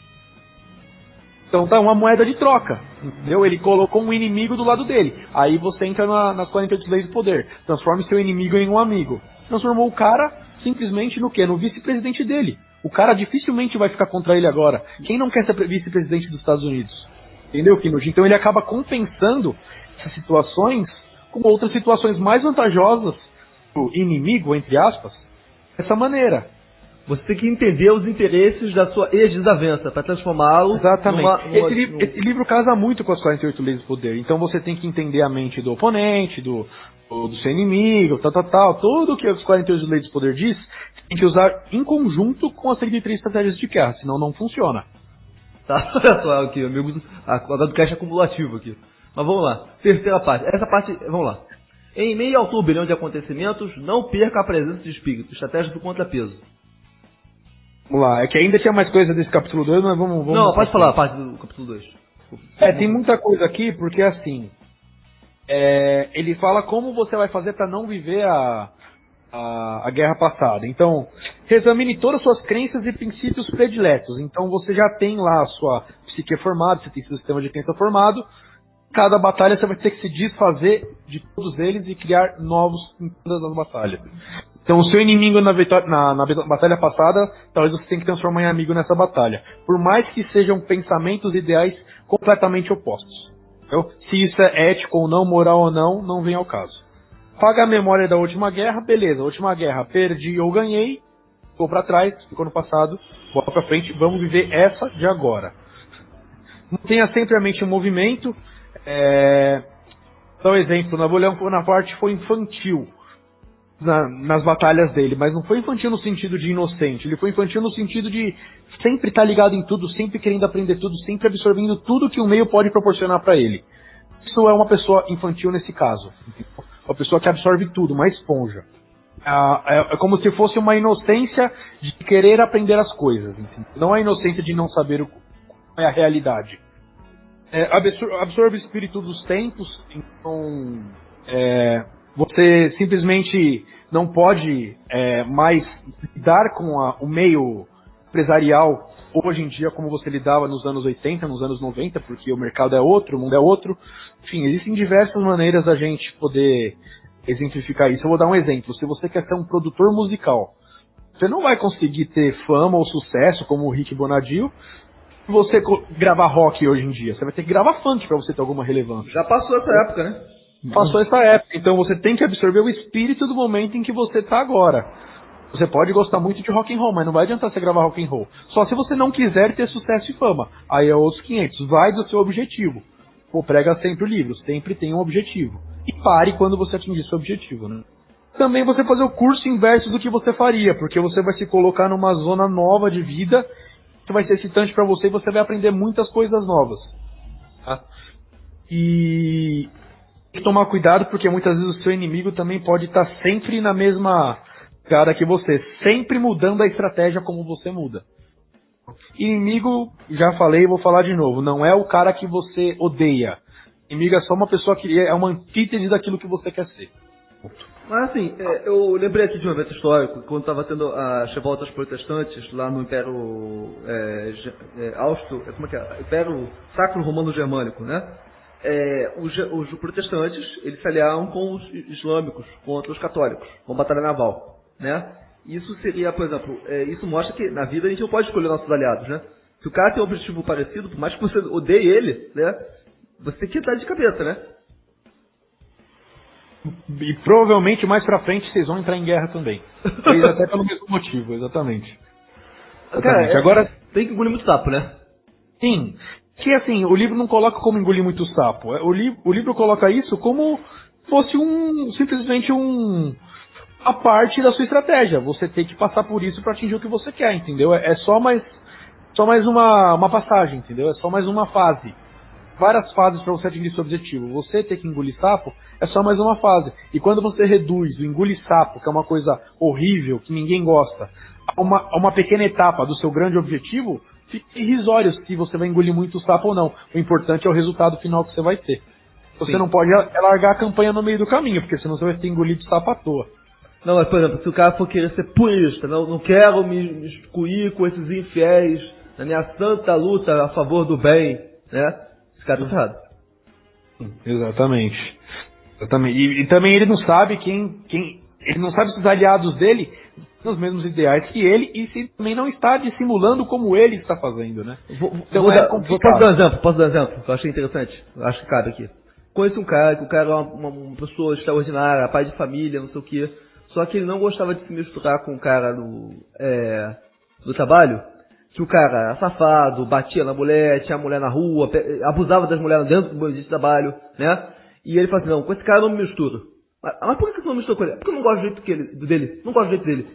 Então tá uma moeda de troca, entendeu? Ele colocou um inimigo do lado dele. Aí você entra nas 48 leis do poder. Transforme seu inimigo em um amigo. Transformou o cara simplesmente no quê? No vice-presidente dele. O cara dificilmente vai ficar contra ele agora. Quem não quer ser vice-presidente dos Estados Unidos? Entendeu, Kinuji? Então ele acaba compensando essas situações com outras situações mais vantajosas pro inimigo, entre aspas, dessa maneira. Você tem que entender os interesses da sua ex-desavença para transformá-lo. Exatamente. Esse livro casa muito com as 48 leis do poder. Então você tem que entender a mente do oponente, do seu inimigo, tal. Tudo que as 48 leis do poder diz, tem que usar em conjunto com as 33 estratégias de guerra, senão não funciona. Tá, olha só aqui, amigos. Agora do caixa acumulativo aqui. Mas vamos lá. Terceira parte. Essa parte, vamos lá. Em meio ao turbilhão de acontecimentos, não perca a presença de espírito. Estratégia do contrapeso. Vamos lá, é que ainda tinha mais coisa desse capítulo 2, mas vamos... Não, pode falar a parte do capítulo 2. Tem muita coisa aqui, porque assim... ele fala como você vai fazer para não viver a guerra passada. Então, reexamine todas as suas crenças e princípios prediletos. Então você já tem lá a sua psique formada, você tem seu sistema de crença formado. Cada batalha você vai ter que se desfazer de todos eles e criar novos em todas as batalhas. Então o seu inimigo na batalha passada, talvez você tenha que transformar em amigo nessa batalha. Por mais que sejam pensamentos e ideais completamente opostos. Então, se isso é ético ou não, moral ou não, não vem ao caso. Paga a memória da última guerra, beleza. Última guerra, perdi ou ganhei, ficou pra trás, ficou no passado, bola pra frente, vamos viver essa de agora. Mantenha sempre a mente em movimento. Dá um exemplo, Napoleão Bonaparte foi infantil nas batalhas dele, mas não foi infantil no sentido de inocente, ele foi infantil no sentido de sempre estar ligado em tudo, sempre querendo aprender tudo, sempre absorvendo tudo que o meio pode proporcionar para ele. Isso é uma pessoa infantil nesse caso, uma pessoa que absorve tudo, uma esponja. É como se fosse uma inocência de querer aprender as coisas, não a inocência de não saber qual é a realidade. Absorve o espírito dos tempos, então você simplesmente não pode mais lidar com o meio empresarial hoje em dia como você lidava nos anos 80, nos anos 90, porque o mercado é outro, o mundo é outro. Enfim, existem diversas maneiras da gente poder exemplificar isso. Eu vou dar um exemplo. Se você quer ser um produtor musical, você não vai conseguir ter fama ou sucesso como o Rick Bonadio se você gravar rock hoje em dia. Você vai ter que gravar funk para você ter alguma relevância. Já passou essa época, né? Passou essa época, então você tem que absorver o espírito do momento em que você está agora. Você pode gostar muito de rock and roll, mas não vai adiantar você gravar rock and roll. Só se você não quiser ter sucesso e fama. Aí é outros 500. Vai do seu objetivo. Prega sempre o livro, sempre tem um objetivo. E pare quando você atingir seu objetivo, né? Também você fazer o curso inverso do que você faria, porque você vai se colocar numa zona nova de vida, que vai ser excitante para você e você vai aprender muitas coisas novas. Tá? E tem que tomar cuidado, porque muitas vezes o seu inimigo também pode estar sempre na mesma cara que você, sempre mudando a estratégia como você muda. Inimigo, já falei e vou falar de novo, não é o cara que você odeia. Inimigo é só uma pessoa que é uma antítese daquilo que você quer ser. Mas assim, eu lembrei aqui de um evento histórico, quando estava tendo as revoltas protestantes lá no Império Austro, como é que é? Império Sacro Romano Germânico, né? Os protestantes, eles se aliaram com os islâmicos contra os católicos, com batalha naval, né? Isso seria, por exemplo, isso mostra que na vida a gente não pode escolher nossos aliados, né? Se o cara tem um objetivo parecido, por mais que você odeie ele, né? Você tem que dar de cabeça, né? E provavelmente mais pra frente vocês vão entrar em guerra também. E até pelo mesmo motivo, exatamente. Cara, agora tem que engolir muito sapo, né? Sim. Que assim, o livro não coloca como engolir muito sapo. O livro coloca isso como fosse simplesmente a parte da sua estratégia. Você tem que passar por isso pra atingir o que você quer, entendeu? É só mais uma passagem, entendeu? É só mais uma fase. Várias fases para você atingir seu objetivo. Você ter que engolir sapo é só mais uma fase. E quando você reduz o engolir sapo, que é uma coisa horrível, que ninguém gosta, a uma pequena etapa do seu grande objetivo, fica irrisório se você vai engolir muito sapo ou não. O importante é o resultado final que você vai ter. Você não pode largar a campanha no meio do caminho, porque senão você vai ter engolido sapo à toa. Não, mas por exemplo, se o cara for querer ser purista, não quero me excluir com esses infiéis na minha santa luta a favor do bem, né? Esse cara tá errado. Exatamente. E também ele não sabe ele não sabe se os aliados dele têm os mesmos ideais que ele e se também não está dissimulando como ele está fazendo, né? Posso dar um exemplo que eu achei interessante? Eu acho que cabe aqui. Conheço um cara, que o cara é uma pessoa extraordinária, pai de família, não sei o quê, só que ele não gostava de se misturar com o cara do trabalho, que o cara era safado, batia na mulher, tinha a mulher na rua, abusava das mulheres dentro do trabalho, né? E ele falou assim, não, com esse cara eu não me misturo. Mas por que você não mistura com ele? Porque eu não gosto do jeito dele. Não gosto do jeito dele.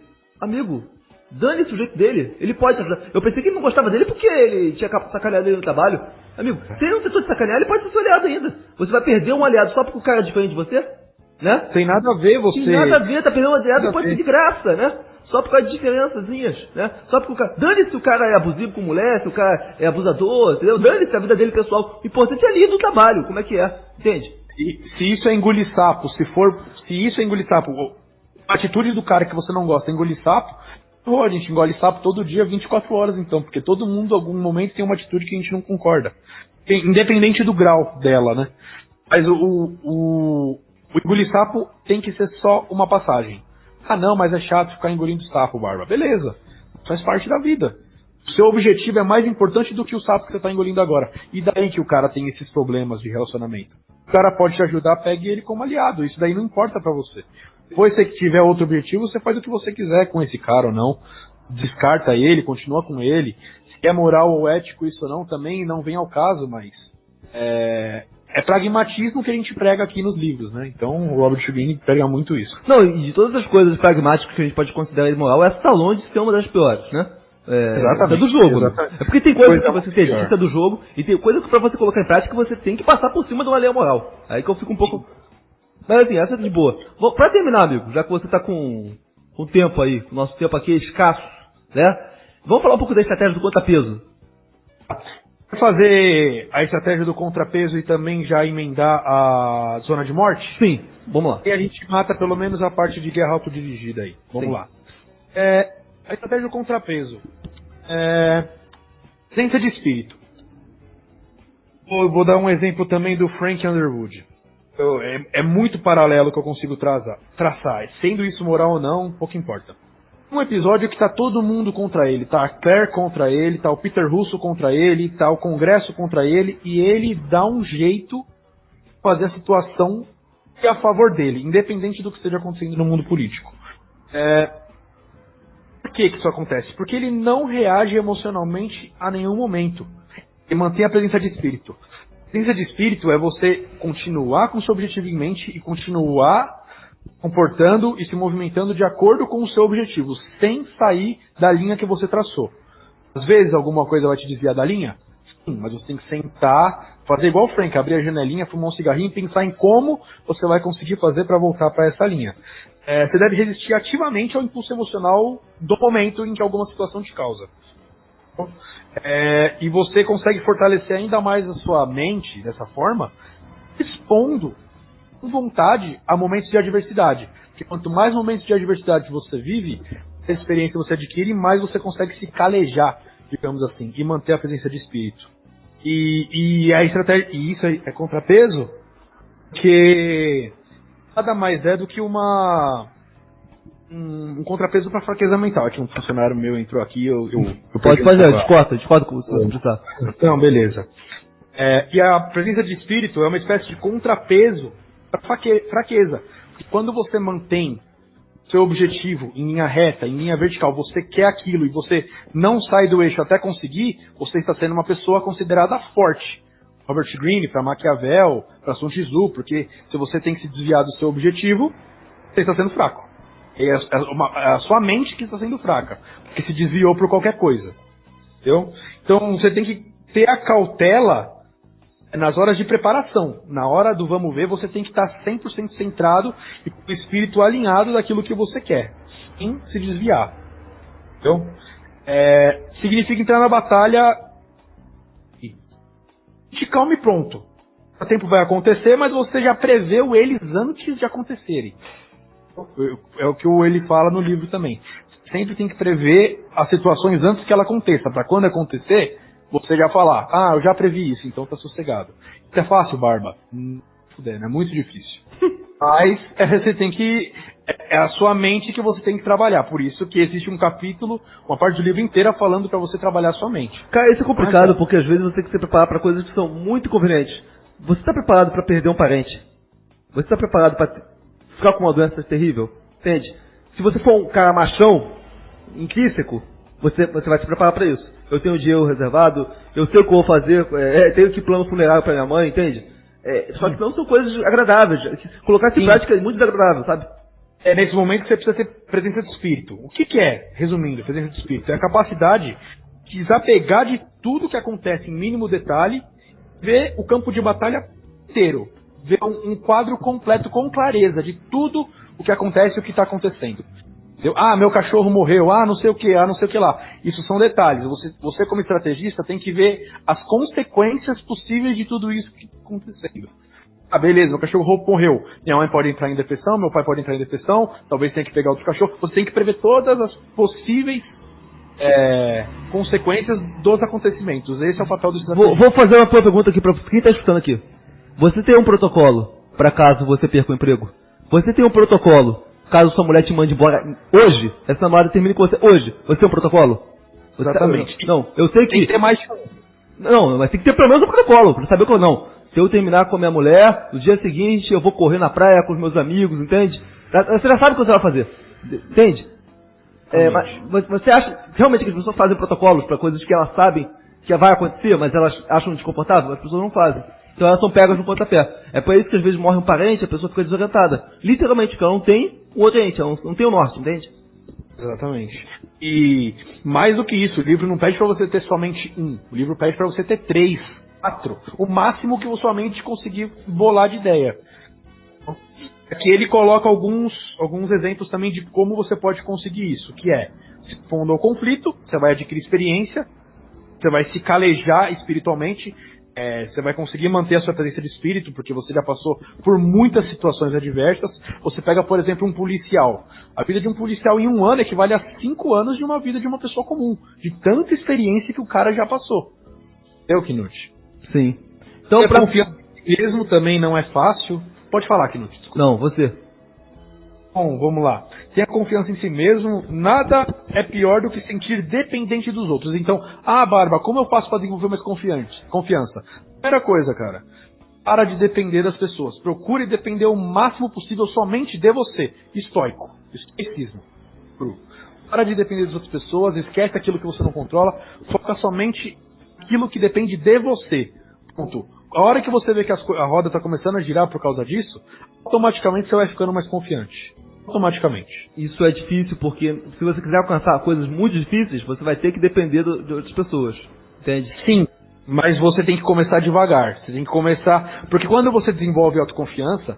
Amigo, dane-se o jeito dele. Ele pode te ajudar. Eu pensei que ele não gostava dele porque ele tinha sacaneado ele no trabalho. Amigo, se ele não tentou te sacanear, ele pode ser seu aliado ainda. Você vai perder um aliado só porque o cara é diferente de você? Né? Tem nada a ver você. Tem nada a ver, tá perdendo um aliado pode ser de graça, né? Só por causa de diferençazinhas, né? Só porque o cara... Dane-se se o cara é abusivo com mulher, se o cara é abusador, entendeu? Dane-se a vida dele pessoal. O importante é ali do trabalho, como é que é, entende? Se isso é engolir sapo, se isso é engolir sapo, a atitude do cara que você não gosta é engolir sapo, a gente engole sapo todo dia, 24 horas então, porque todo mundo em algum momento tem uma atitude que a gente não concorda. Independente do grau dela, né? Mas o engolir sapo tem que ser só uma passagem. Ah não, mas é chato ficar engolindo sapo, Barba. Beleza, faz parte da vida. O seu objetivo é mais importante do que o sapo que você está engolindo agora. E daí que o cara tem esses problemas de relacionamento. O cara pode te ajudar, pegue ele como aliado. Isso daí não importa pra você. Depois se você tiver outro objetivo, você faz o que você quiser com esse cara ou não. Descarta ele, continua com ele. Se é moral ou ético isso ou não, também não vem ao caso, mas... É pragmatismo que a gente prega aqui nos livros, né? Então o Robert Greene prega muito isso. Não, e de todas as coisas pragmáticas que a gente pode considerar imoral, essa tá longe de ser uma das piores, né? Exatamente. É do jogo, né? É porque tem coisa que você tem pior. justiça do jogo e tem coisa que pra você colocar em prática que você tem que passar por cima de uma lei moral. Aí que eu fico um pouco... Mas assim, essa é de boa. Bom, pra terminar, amigo, já que você tá com tempo aí, o nosso tempo aqui é escasso, né? Vamos falar um pouco da estratégia do contrapeso. Quer fazer a estratégia do contrapeso e também já emendar a zona de morte? Sim, vamos lá. E a gente mata pelo menos a parte de guerra autodirigida aí. Vamos lá. A estratégia do contrapeso. Presença de espírito. Vou dar um exemplo também do Frank Underwood. É muito paralelo que eu consigo traçar. Sendo isso moral ou não, pouco importa. Um episódio que tá todo mundo contra ele. Tá a Claire contra ele, tá o Peter Russo contra ele, tá o Congresso contra ele, e ele dá um jeito de fazer a situação que é a favor dele, independente do que esteja acontecendo no mundo político. Por que isso acontece? Porque ele não reage emocionalmente a nenhum momento. Ele mantém a presença de espírito. A presença de espírito é você continuar com o seu objetivo em mente e continuar comportando e se movimentando de acordo com o seu objetivo, sem sair da linha que você traçou. Às vezes alguma coisa vai te desviar da linha? Sim, mas você tem que sentar, fazer igual o Frank, abrir a janelinha, fumar um cigarrinho e pensar em como você vai conseguir fazer para voltar para essa linha. Você deve resistir ativamente ao impulso emocional do momento em que alguma situação te causa. E você consegue fortalecer ainda mais a sua mente dessa forma, respondo com vontade a momentos de adversidade. Porque quanto mais momentos de adversidade você vive, a experiência você adquire, mais você consegue se calejar, digamos assim, e manter a presença de espírito. E a estratégia, e isso é contrapeso, que nada mais é do que um contrapeso para fraqueza mental. Aqui um funcionário meu entrou aqui, eu pode fazer, discorda com você. Não, beleza. E a presença de espírito é uma espécie de contrapeso para fraqueza. Porque quando você mantém seu objetivo em linha reta, em linha vertical, você quer aquilo e você não sai do eixo até conseguir, você está sendo uma pessoa considerada forte. Robert Greene, para Maquiavel, para Sun Tzu, porque se você tem que se desviar do seu objetivo, você está sendo fraco. É a sua mente que está sendo fraca, porque se desviou por qualquer coisa. Entendeu? Então você tem que ter a cautela nas horas de preparação. Na hora do vamos ver, você tem que estar 100% centrado e com o espírito alinhado daquilo que você quer, sem se desviar. Entendeu? Significa entrar na batalha de calma e pronto. O tempo vai acontecer, mas você já preveu eles antes de acontecerem. É o que ele fala no livro também. Sempre tem que prever as situações antes que ela aconteça, para quando acontecer, você já falar, eu já previ isso, então tá sossegado. Isso é fácil, Barba? É muito difícil. Mas você tem que... É a sua mente que você tem que trabalhar. Por isso que existe um capítulo, uma parte do livro inteira falando pra você trabalhar a sua mente. Cara, isso é complicado, porque às vezes você tem que se preparar pra coisas que são muito convenientes. Você tá preparado pra perder um parente? Você tá preparado pra ficar com uma doença terrível? Entende? Se você for um cara machão, intrínseco, você vai se preparar pra isso. Eu tenho dinheiro reservado, eu sei o que eu vou fazer, tenho que plano funerário pra minha mãe, entende? Só que não são coisas agradáveis. Colocar isso em prática é muito desagradável, sabe? É nesse momento que você precisa ter presença de espírito. O que é, resumindo, presença de espírito? É a capacidade de desapegar de tudo que acontece em mínimo detalhe, ver o campo de batalha inteiro, ver um quadro completo com clareza de tudo o que acontece e o que está acontecendo. Meu cachorro morreu, não sei o que, não sei o que lá. Isso são detalhes. Você como estrategista tem que ver as consequências possíveis de tudo isso que está acontecendo. Beleza, meu cachorro morreu. Minha mãe pode entrar em depressão, meu pai pode entrar em depressão, talvez tenha que pegar outro cachorro. Você tem que prever todas as possíveis consequências dos acontecimentos. Esse é o papel do estrategista. Vou fazer uma pergunta aqui para quem está escutando aqui. Você tem um protocolo para caso você perca o emprego? Você tem um protocolo caso sua mulher te mande embora hoje? Essa namorada termine com você hoje. Você tem um protocolo? Exatamente. Não, eu sei que... Tem que ter mais... Não, mas tem que ter pelo menos um protocolo, pra saber que eu não. Se eu terminar com a minha mulher, no dia seguinte eu vou correr na praia com os meus amigos, entende? Você já sabe o que você vai fazer, entende? Mas você acha realmente que as pessoas fazem protocolos para coisas que elas sabem que vai acontecer, mas elas acham desconfortável? As pessoas não fazem. Então elas são pegas no pontapé. É por isso que às vezes morre um parente, a pessoa fica desorientada. Literalmente, porque ela não tem o oriente, ela não tem o norte, entende? Exatamente. E mais do que isso, o livro não pede para você ter somente um. O livro pede para você ter 3, 4. O máximo que sua mente conseguir bolar de ideia. Aqui ele coloca alguns exemplos também de como você pode conseguir isso. Que é, se pondo ao conflito, você vai adquirir experiência, você vai se calejar espiritualmente, você vai conseguir manter a sua presença de espírito, porque você já passou por muitas situações adversas. Você pega, por exemplo, um policial. A vida de um policial em 1 ano equivale a 5 anos de uma vida de uma pessoa comum. De tanta experiência que o cara já passou. Knut? Sim. Então, pra confiar mesmo também não é fácil. Pode falar, Knut. Desculpa. Não, você. Bom, vamos lá. Tenha confiança em si mesmo. Nada é pior do que sentir dependente dos outros. Então, Barba, como eu faço para desenvolver mais confiança? Primeira coisa, cara. Para de depender das pessoas. Procure depender o máximo possível somente de você. Estoico. Estoicismo. Para de depender das outras pessoas. Esquece aquilo que você não controla. Foca somente aquilo que depende de você. Ponto. A hora que você vê que a roda está começando a girar por causa disso, automaticamente você vai ficando mais confiante. Automaticamente. Isso é difícil porque se você quiser alcançar coisas muito difíceis, você vai ter que depender de outras pessoas. Entende? Sim, mas você tem que começar devagar. Você tem que começar... Porque quando você desenvolve autoconfiança,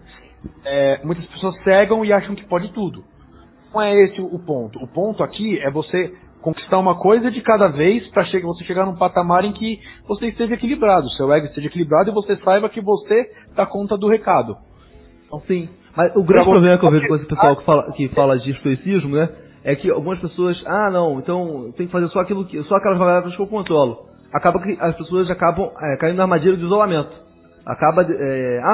muitas pessoas cegam e acham que pode tudo. Não é esse o ponto. O ponto aqui é você conquistar uma coisa de cada vez para você chegar num patamar em que você esteja equilibrado, o seu ego esteja equilibrado e você saiba que você dá conta do recado. Então, sim, mas o grande problema que eu vejo com esse pessoal que fala de estoicismo, né, é que algumas pessoas, não, então tem que fazer só aquelas variáveis que eu controlo. Acaba que as pessoas acabam caindo na armadilha de isolamento.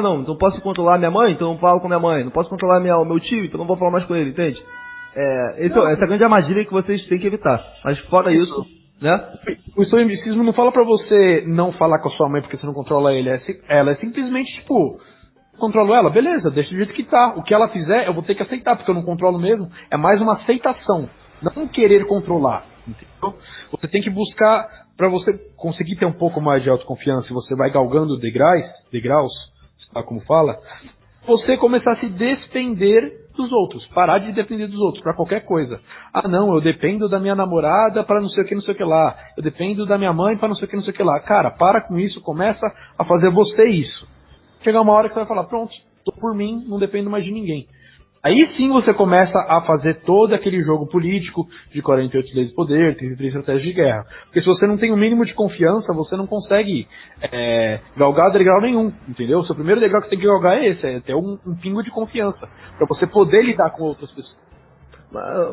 Não, então posso controlar minha mãe, então não falo com minha mãe. Não posso controlar o meu tio, então não vou falar mais com ele, entende? Essa é a grande armadilha que vocês têm que evitar. Mas fora isso, né? O estoicismo não fala pra você não falar com a sua mãe porque você não controla ela é simplesmente, tipo, controlo ela, beleza, deixa do jeito que tá. O que ela fizer, eu vou ter que aceitar, porque eu não controlo mesmo. É mais uma aceitação, não querer controlar, entendeu? Você tem que buscar, pra você conseguir ter um pouco mais de autoconfiança, e você vai galgando degraus, sabe como fala? Você começar a se despender dos outros, parar de depender dos outros pra qualquer coisa. Não, eu dependo da minha namorada pra não sei o que lá. Eu dependo da minha mãe pra não sei o que lá. Cara, para com isso, começa a fazer você isso. Chegar uma hora que você vai falar, pronto, tô por mim, não dependo mais de ninguém. Aí sim você começa a fazer todo aquele jogo político de 48 leis de poder, 33 estratégias de guerra. Porque se você não tem o mínimo de confiança, você não consegue galgar degrau nenhum, entendeu? O seu primeiro degrau que você tem que galgar é esse, é ter um pingo de confiança, para você poder lidar com outras pessoas.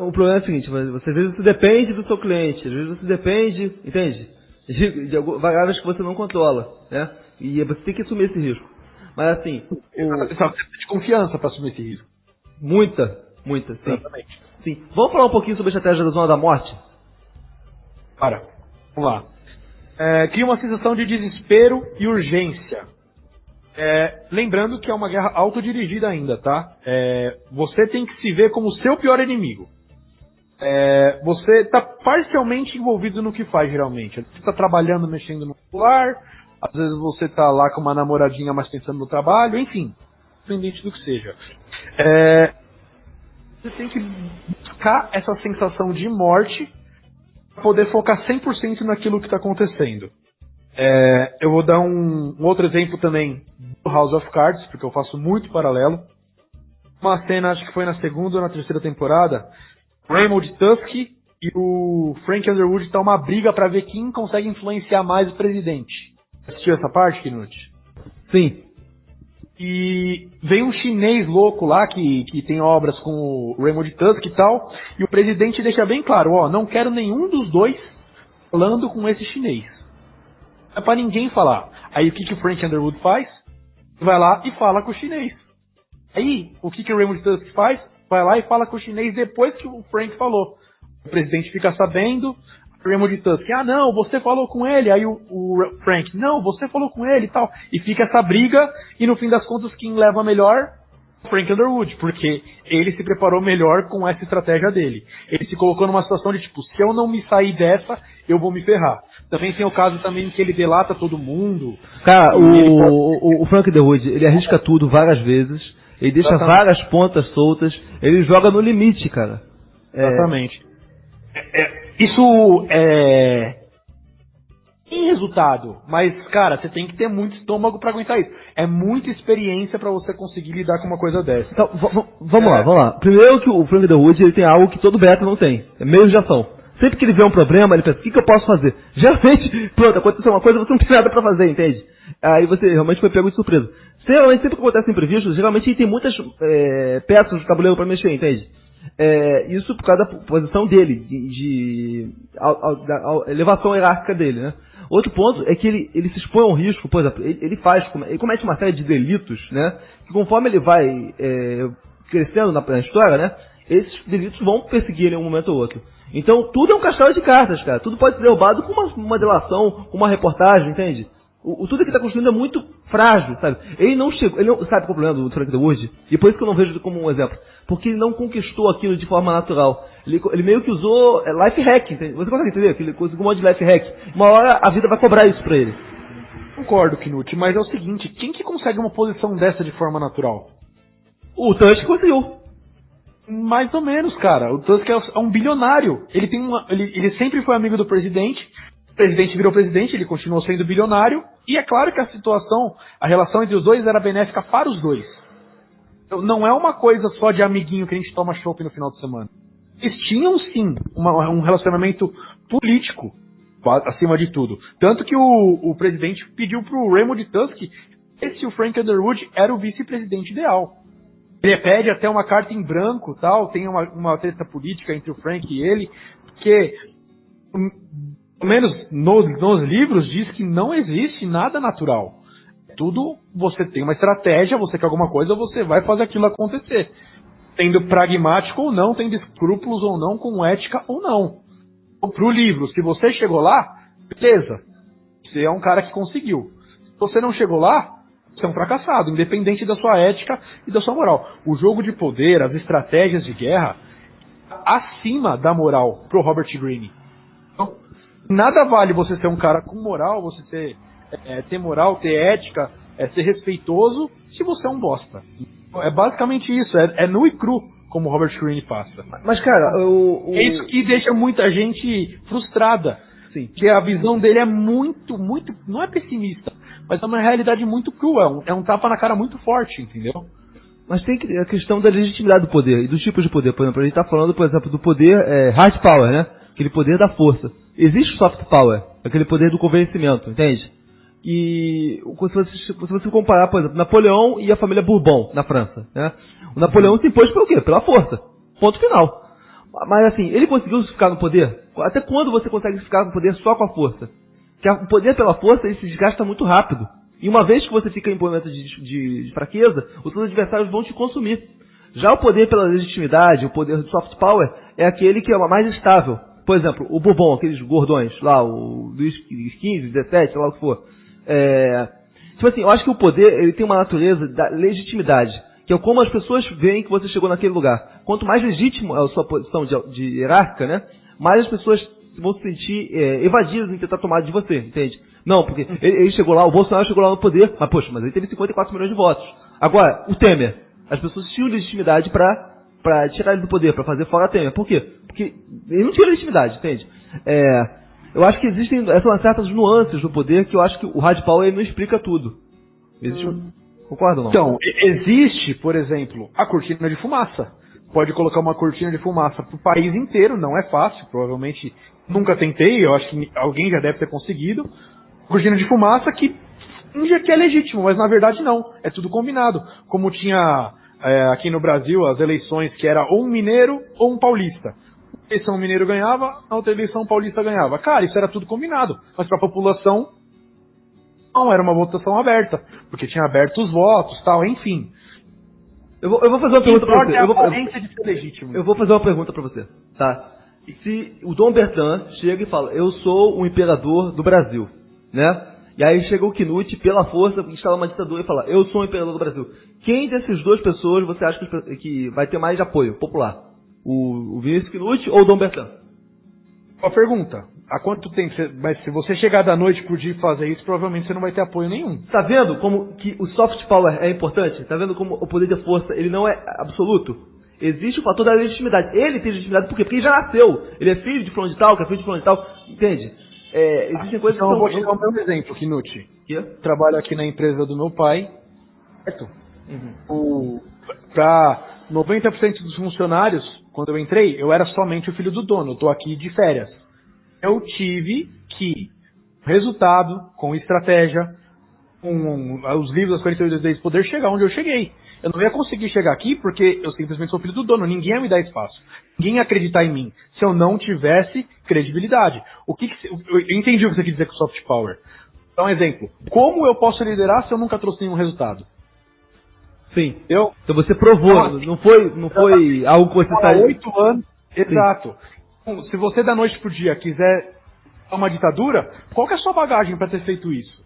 O problema é o seguinte, você às vezes você depende do seu cliente, às vezes você depende, entende? De variáveis que você não controla, né? E você tem que assumir esse risco. Mas assim... Você precisa de confiança para assumir esse risco. Muita, sim. Exatamente. Sim. Vamos falar um pouquinho sobre a estratégia da Zona da Morte? Vamos lá. Cria uma sensação de desespero e urgência. Lembrando que é uma guerra autodirigida ainda, tá? Você tem que se ver como o seu pior inimigo. Você está parcialmente envolvido no que faz, geralmente. Você está trabalhando, mexendo no celular, às vezes você está lá com uma namoradinha, mas pensando no trabalho, enfim, independente do que seja. Você tem que buscar essa sensação de morte para poder focar 100% naquilo que está acontecendo. Eu vou dar um outro exemplo também do House of Cards, porque eu faço muito paralelo. Uma cena, acho que foi na segunda ou na terceira temporada, Raymond Tusk e o Frank Underwood estão uma briga para ver quem consegue influenciar mais o presidente. Assistiu essa parte, Knut? Sim. E vem um chinês louco lá que tem obras com o Raymond Tusk e tal, e o presidente deixa bem claro, não quero nenhum dos dois falando com esse chinês. Não é pra ninguém falar. Aí o que o Frank Underwood faz? Vai lá e fala com o chinês. Aí, o que o Raymond Tusk faz? Vai lá e fala com o chinês depois que o Frank falou. O presidente fica sabendo, o Raymond Tusk, não, você falou com ele. Aí o Frank, não, você falou com ele e tal. E fica essa briga, e no fim das contas, quem leva melhor? O Frank Underwood, porque ele se preparou melhor com essa estratégia dele. Ele se colocou numa situação de tipo, se eu não me sair dessa, eu vou me ferrar. Também tem o caso também que ele delata todo mundo. Cara, o Frank Underwood, ele arrisca tudo várias vezes, ele deixa várias pontas soltas, ele joga no limite, cara. Exatamente. Isso tem resultado, mas, cara, você tem que ter muito estômago pra aguentar isso. É muita experiência pra você conseguir lidar com uma coisa dessa. Então, vamos lá. Primeiro que o Frank Underwood, ele tem algo que todo beta não tem, é meio de ação. Sempre que ele vê um problema, ele pensa, o que eu posso fazer? Geralmente, pronto, aconteceu uma coisa, você não tem nada pra fazer, entende? Aí você realmente foi pego de surpresa. Geralmente, sempre que acontece imprevisto, geralmente ele tem muitas peças de tabuleiro pra mexer, entende? Isso por causa da posição dele, da elevação hierárquica dele, né? Outro ponto é que ele se expõe a um risco, por exemplo, ele comete uma série de delitos, né? Que conforme ele vai crescendo na história, né? Esses delitos vão perseguir ele em um momento ou outro. Então tudo é um castelo de cartas, cara. Tudo pode ser derrubado com uma delação, com uma reportagem, entende? Tudo que ele está construindo é muito frágil, sabe? Ele não chegou, sabe qual é o problema do Frank Underwood? E por isso que eu não vejo como um exemplo. Porque ele não conquistou aquilo de forma natural. Ele meio que usou life hack, entende? Você consegue entender? Que ele conseguiu um monte de life hack. Uma hora a vida vai cobrar isso pra ele. Concordo, Knut, mas é o seguinte, quem que consegue uma posição dessa de forma natural? O Tusk conseguiu. Mais ou menos, cara. O Tusk é um bilionário. Ele sempre foi amigo do presidente. O presidente virou presidente, ele continuou sendo bilionário. E é claro que a relação entre os dois era benéfica para os dois. Não é uma coisa só de amiguinho que a gente toma chopp no final de semana. eles tinham sim um relacionamento político acima de tudo. Tanto que o presidente pediu pro Raymond Tusk se o Frank Underwood era o vice-presidente ideal. Ele pede até uma carta em branco, tal, tem uma treta política entre o Frank e ele, porque, pelo menos nos livros, diz que não existe nada natural. Tudo, você tem uma estratégia, você quer alguma coisa, você vai fazer aquilo acontecer. Sendo pragmático ou não, tendo escrúpulos ou não, com ética ou não. Então, pro livro, se você chegou lá, beleza. Você é um cara que conseguiu. Se você não chegou lá, você é um fracassado, independente da sua ética e da sua moral. O jogo de poder, as estratégias de guerra, acima da moral pro Robert Greene. Então, nada vale você ser um cara com moral, você ter moral, ter ética, ser respeitoso, se você é um bosta. É basicamente isso, é nu e cru, como o Robert Greene passa. Mas, cara, é isso que deixa muita gente frustrada. Sim. Porque a visão dele é muito, não é pessimista, mas é uma realidade muito crua, é um tapa na cara muito forte, entendeu? Mas tem a questão da legitimidade do poder e dos tipos de poder. Por exemplo, a gente está falando, por exemplo, do poder hard power, né? Aquele poder da força. Existe o soft power, aquele poder do convencimento, entende? E se você comparar, por exemplo, Napoleão e a família Bourbon na França, né? O Napoleão se impôs pelo quê? Pela força. Ponto final. Mas assim, ele conseguiu ficar no poder? Até quando você consegue ficar no poder só com a força? Porque o poder pela força, ele se desgasta muito rápido. E uma vez que você fica em momento de fraqueza, os seus adversários vão te consumir. Já o poder pela legitimidade, o poder do soft power, é aquele que é mais estável. Por exemplo, o Bourbon, aqueles gordões lá, o Luís XV, 17, sei lá o que for. Tipo assim, eu acho que o poder, ele tem uma natureza da legitimidade, que é como as pessoas veem que você chegou naquele lugar. Quanto mais legítimo é a sua posição de hierárquica, né, mais as pessoas vão se sentir evadidas em tentar tomar de você, entende? Não, porque ele chegou lá, o Bolsonaro chegou lá no poder, mas poxa, mas ele teve 54 milhões de votos. Agora, o Temer, as pessoas tinham legitimidade para tirar ele do poder, para fazer fora Temer. Por quê? Porque ele não tinha legitimidade, entende? Eu acho que existem essas certas nuances do poder que eu acho que o hard power ele não explica tudo. Concorda ou não? Então, existe, por exemplo, a cortina de fumaça. Pode colocar uma cortina de fumaça para o país inteiro, não é fácil, provavelmente nunca tentei, eu acho que alguém já deve ter conseguido. Cortina de fumaça que finge que é legítimo, mas na verdade não, é tudo combinado. Como tinha aqui no Brasil as eleições que era ou um mineiro ou um paulista. A eleição mineiro ganhava, a outra eleição paulista ganhava. Cara, isso era tudo combinado, mas para a população não era uma votação aberta, porque tinha aberto os votos, tal, enfim. Eu vou fazer uma pergunta para você. De ser legítimo. Eu vou fazer uma pergunta para você, tá? Se o Dom Bertrand chega e fala, eu sou o imperador do Brasil, né? E aí chega o Knut, pela força, instala uma ditadura e fala, eu sou o imperador do Brasil. Quem dessas duas pessoas você acha que vai ter mais apoio popular? O Vinícius Knut ou o Dom Bertrand? Uma pergunta. Há quanto tempo? Mas se você chegar da noite pro dia e fazer isso, provavelmente você não vai ter apoio nenhum. Tá vendo como que o soft power é importante? Tá vendo como o poder de força ele não é absoluto? Existe o fator da legitimidade. Ele tem legitimidade por quê? Porque ele já nasceu. Ele é filho de fulano de tal, que é filho de fulano de tal. Entende? Existem coisas então que eu vou te dar o meu exemplo, Knut. Trabalho aqui na empresa do meu pai. Certo? Para 90% dos funcionários, quando eu entrei, eu era somente o filho do dono. Eu tô aqui de férias. Eu tive que, resultado, com estratégia, com os livros das 42 leis de poder, chegar onde eu cheguei. Eu não ia conseguir chegar aqui porque eu simplesmente sou filho do dono. Ninguém ia me dar espaço. Ninguém ia acreditar em mim se eu não tivesse credibilidade. Eu entendi o que você quer dizer com soft power. Vou dar um exemplo. Como eu posso liderar se eu nunca trouxe nenhum resultado? Sim. Então você provou. Não foi algo que você está... 8 anos. Exato. Se você da noite pro dia quiser uma ditadura, qual que é a sua bagagem para ter feito isso?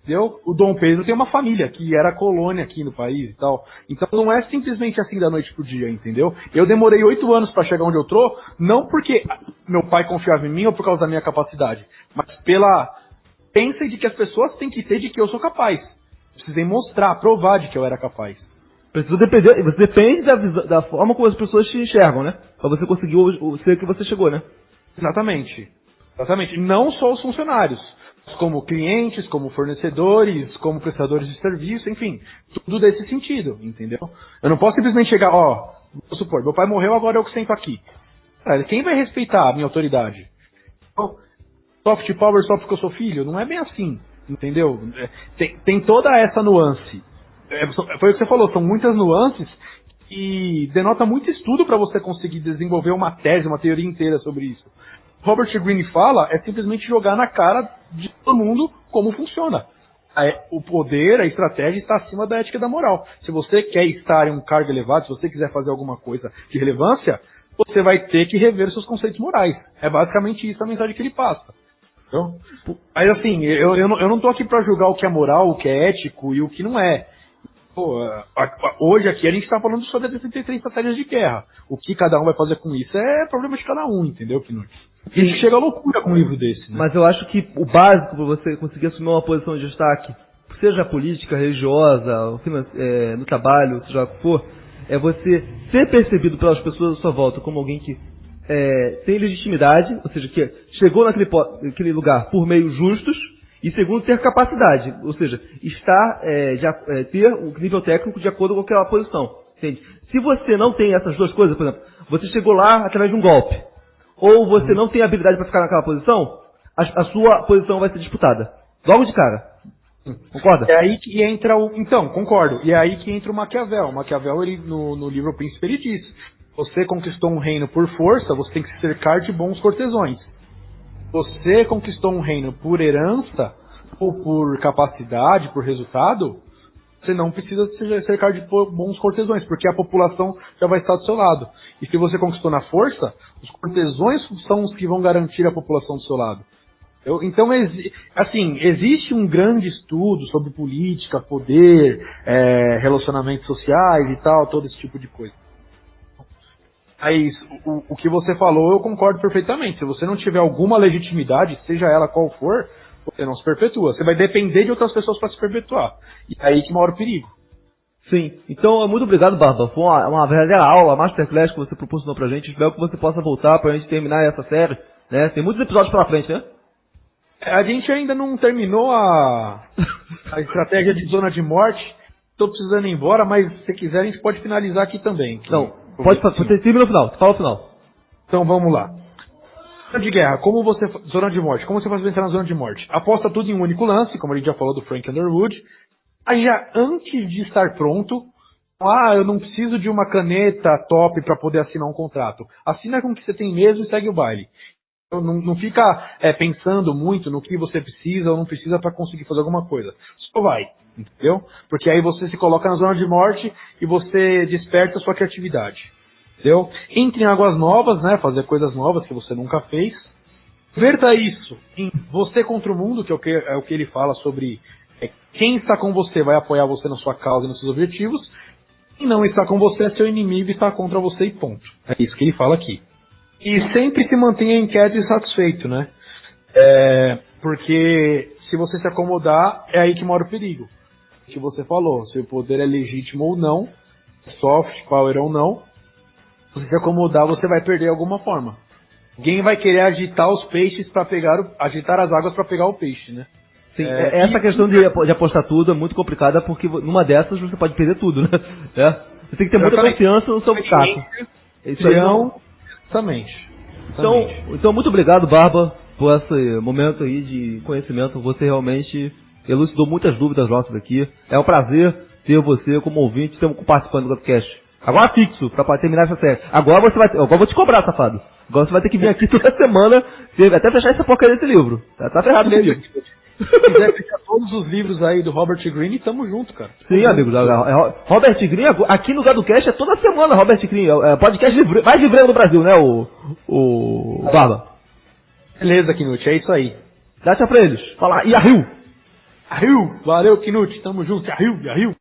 Entendeu? O Dom Pedro tem uma família que era colônia aqui no país e tal. Então não é simplesmente assim da noite pro dia, entendeu? Eu demorei 8 anos para chegar onde eu tô, não porque meu pai confiava em mim ou por causa da minha capacidade, mas pela crença de que as pessoas têm que ter de que eu sou capaz. Precisei mostrar, provar de que eu era capaz. Você depende da forma como as pessoas te enxergam, né? Pra você conseguir ser o que você chegou, né? Exatamente. Não só os funcionários, como clientes, como fornecedores, como prestadores de serviço, enfim, tudo desse sentido, entendeu? Eu não posso simplesmente chegar, vou supor, meu pai morreu, agora eu que sento aqui. Cara, quem vai respeitar a minha autoridade? Então, soft power só porque eu sou filho? Não é bem assim, entendeu? Tem toda essa nuance. Foi o que você falou, são muitas nuances e denota muito estudo para você conseguir desenvolver uma tese, uma teoria inteira sobre isso. Robert Greene fala é simplesmente jogar na cara de todo mundo como funciona. O poder, a estratégia está acima da ética e da moral. Se você quer estar em um cargo elevado, se você quiser fazer alguma coisa de relevância, você vai ter que rever seus conceitos morais. É basicamente isso a mensagem que ele passa. Então, mas assim, eu não tô aqui para julgar o que é moral, o que é ético e o que não é. Pô, hoje aqui a gente tá falando sobre as 63 estratégias de guerra. O que cada um vai fazer com isso é problema de cada um, entendeu, Knut? E a gente chega à loucura com um livro desse, né? Mas eu acho que o básico para você conseguir assumir uma posição de destaque, seja política, religiosa, no trabalho, seja o que for, é você ser percebido pelas pessoas à sua volta como alguém que tem legitimidade, ou seja, que chegou naquele lugar por meios justos, e segundo, ter capacidade, ou seja, ter o nível técnico de acordo com aquela posição. Entende? Se você não tem essas duas coisas, por exemplo, você chegou lá através de um golpe, ou você não tem habilidade para ficar naquela posição, a sua posição vai ser disputada. Logo de cara. Concorda? É aí que entra o... Então, concordo. E é aí que entra o Maquiavel. O Maquiavel, ele, no livro O Príncipe, ele diz: você conquistou um reino por força, você tem que se cercar de bons cortesões. Você conquistou um reino por herança, ou por capacidade, por resultado, você não precisa se cercar de bons cortesões, porque a população já vai estar do seu lado. E se você conquistou na força, os cortesões são os que vão garantir a população do seu lado. Então, assim, existe um grande estudo sobre política, poder, relacionamentos sociais e tal, todo esse tipo de coisa. Mas o que você falou eu concordo perfeitamente. Se você não tiver alguma legitimidade, seja ela qual for, você não se perpetua. Você vai depender de outras pessoas para se perpetuar. E é aí que mora o perigo. Sim. Então, muito obrigado, Barba. Foi uma verdadeira aula, masterclass que você proporcionou pra gente. Espero que você possa voltar pra gente terminar essa série, né? Tem muitos episódios pela frente, né? A gente ainda não terminou a estratégia de zona de morte. Estou precisando ir embora, mas se você quiser a gente pode finalizar aqui também. Não, você termina no final. Você fala o final. Então vamos lá. Zona de guerra, zona de morte. Como você faz vencer na zona de morte? Aposta tudo em um único lance, como a gente já falou do Frank Underwood. Aí já antes de estar pronto, eu não preciso de uma caneta top para poder assinar um contrato. Assina com o que você tem mesmo e segue o baile. Não fica pensando muito no que você precisa ou não precisa para conseguir fazer alguma coisa. Só vai, entendeu? Porque aí você se coloca na zona de morte e você desperta a sua criatividade. Entendeu? Entre em águas novas, né? Fazer coisas novas que você nunca fez. Verta isso em você contra o mundo, que é o que ele fala sobre quem está com você vai apoiar você na sua causa e nos seus objetivos. Quem não está com você é seu inimigo e está contra você e ponto. É isso que ele fala aqui. E sempre se mantenha inquieto e satisfeito, né? Porque se você se acomodar, é aí que mora o perigo. O que você falou, se o poder é legítimo ou não, soft power ou não, se você se acomodar, você vai perder de alguma forma. Alguém vai querer agitar os peixes para agitar as águas para pegar o peixe, né? Sim, essa questão de apostar tudo é muito complicada, porque numa dessas você pode perder tudo, né? Você tem que ter muita confiança no seu taco. Isso aí não... Exatamente. Então, muito obrigado, Barba, por esse momento aí de conhecimento. Você realmente elucidou muitas dúvidas nossas aqui. É um prazer ter você como ouvinte, participando do podcast. Agora fixo, pra terminar essa série. Agora eu vou te cobrar, safado. Agora você vai ter que vir aqui toda semana, até fechar essa porcaria desse livro. Tá ferrado comigo. Se quiser fechar todos os livros aí do Robert Greene, tamo junto, cara. Sim, amigo. Robert Greene, aqui no Gado Cast é toda semana, Robert Greene. É o podcast mais livreiro do Brasil, né, o Barba? Beleza, Knut, é isso aí. Dá tchau pra eles. Fala, Yahoo! Yahoo! Valeu, Knut, tamo junto, Yahoo!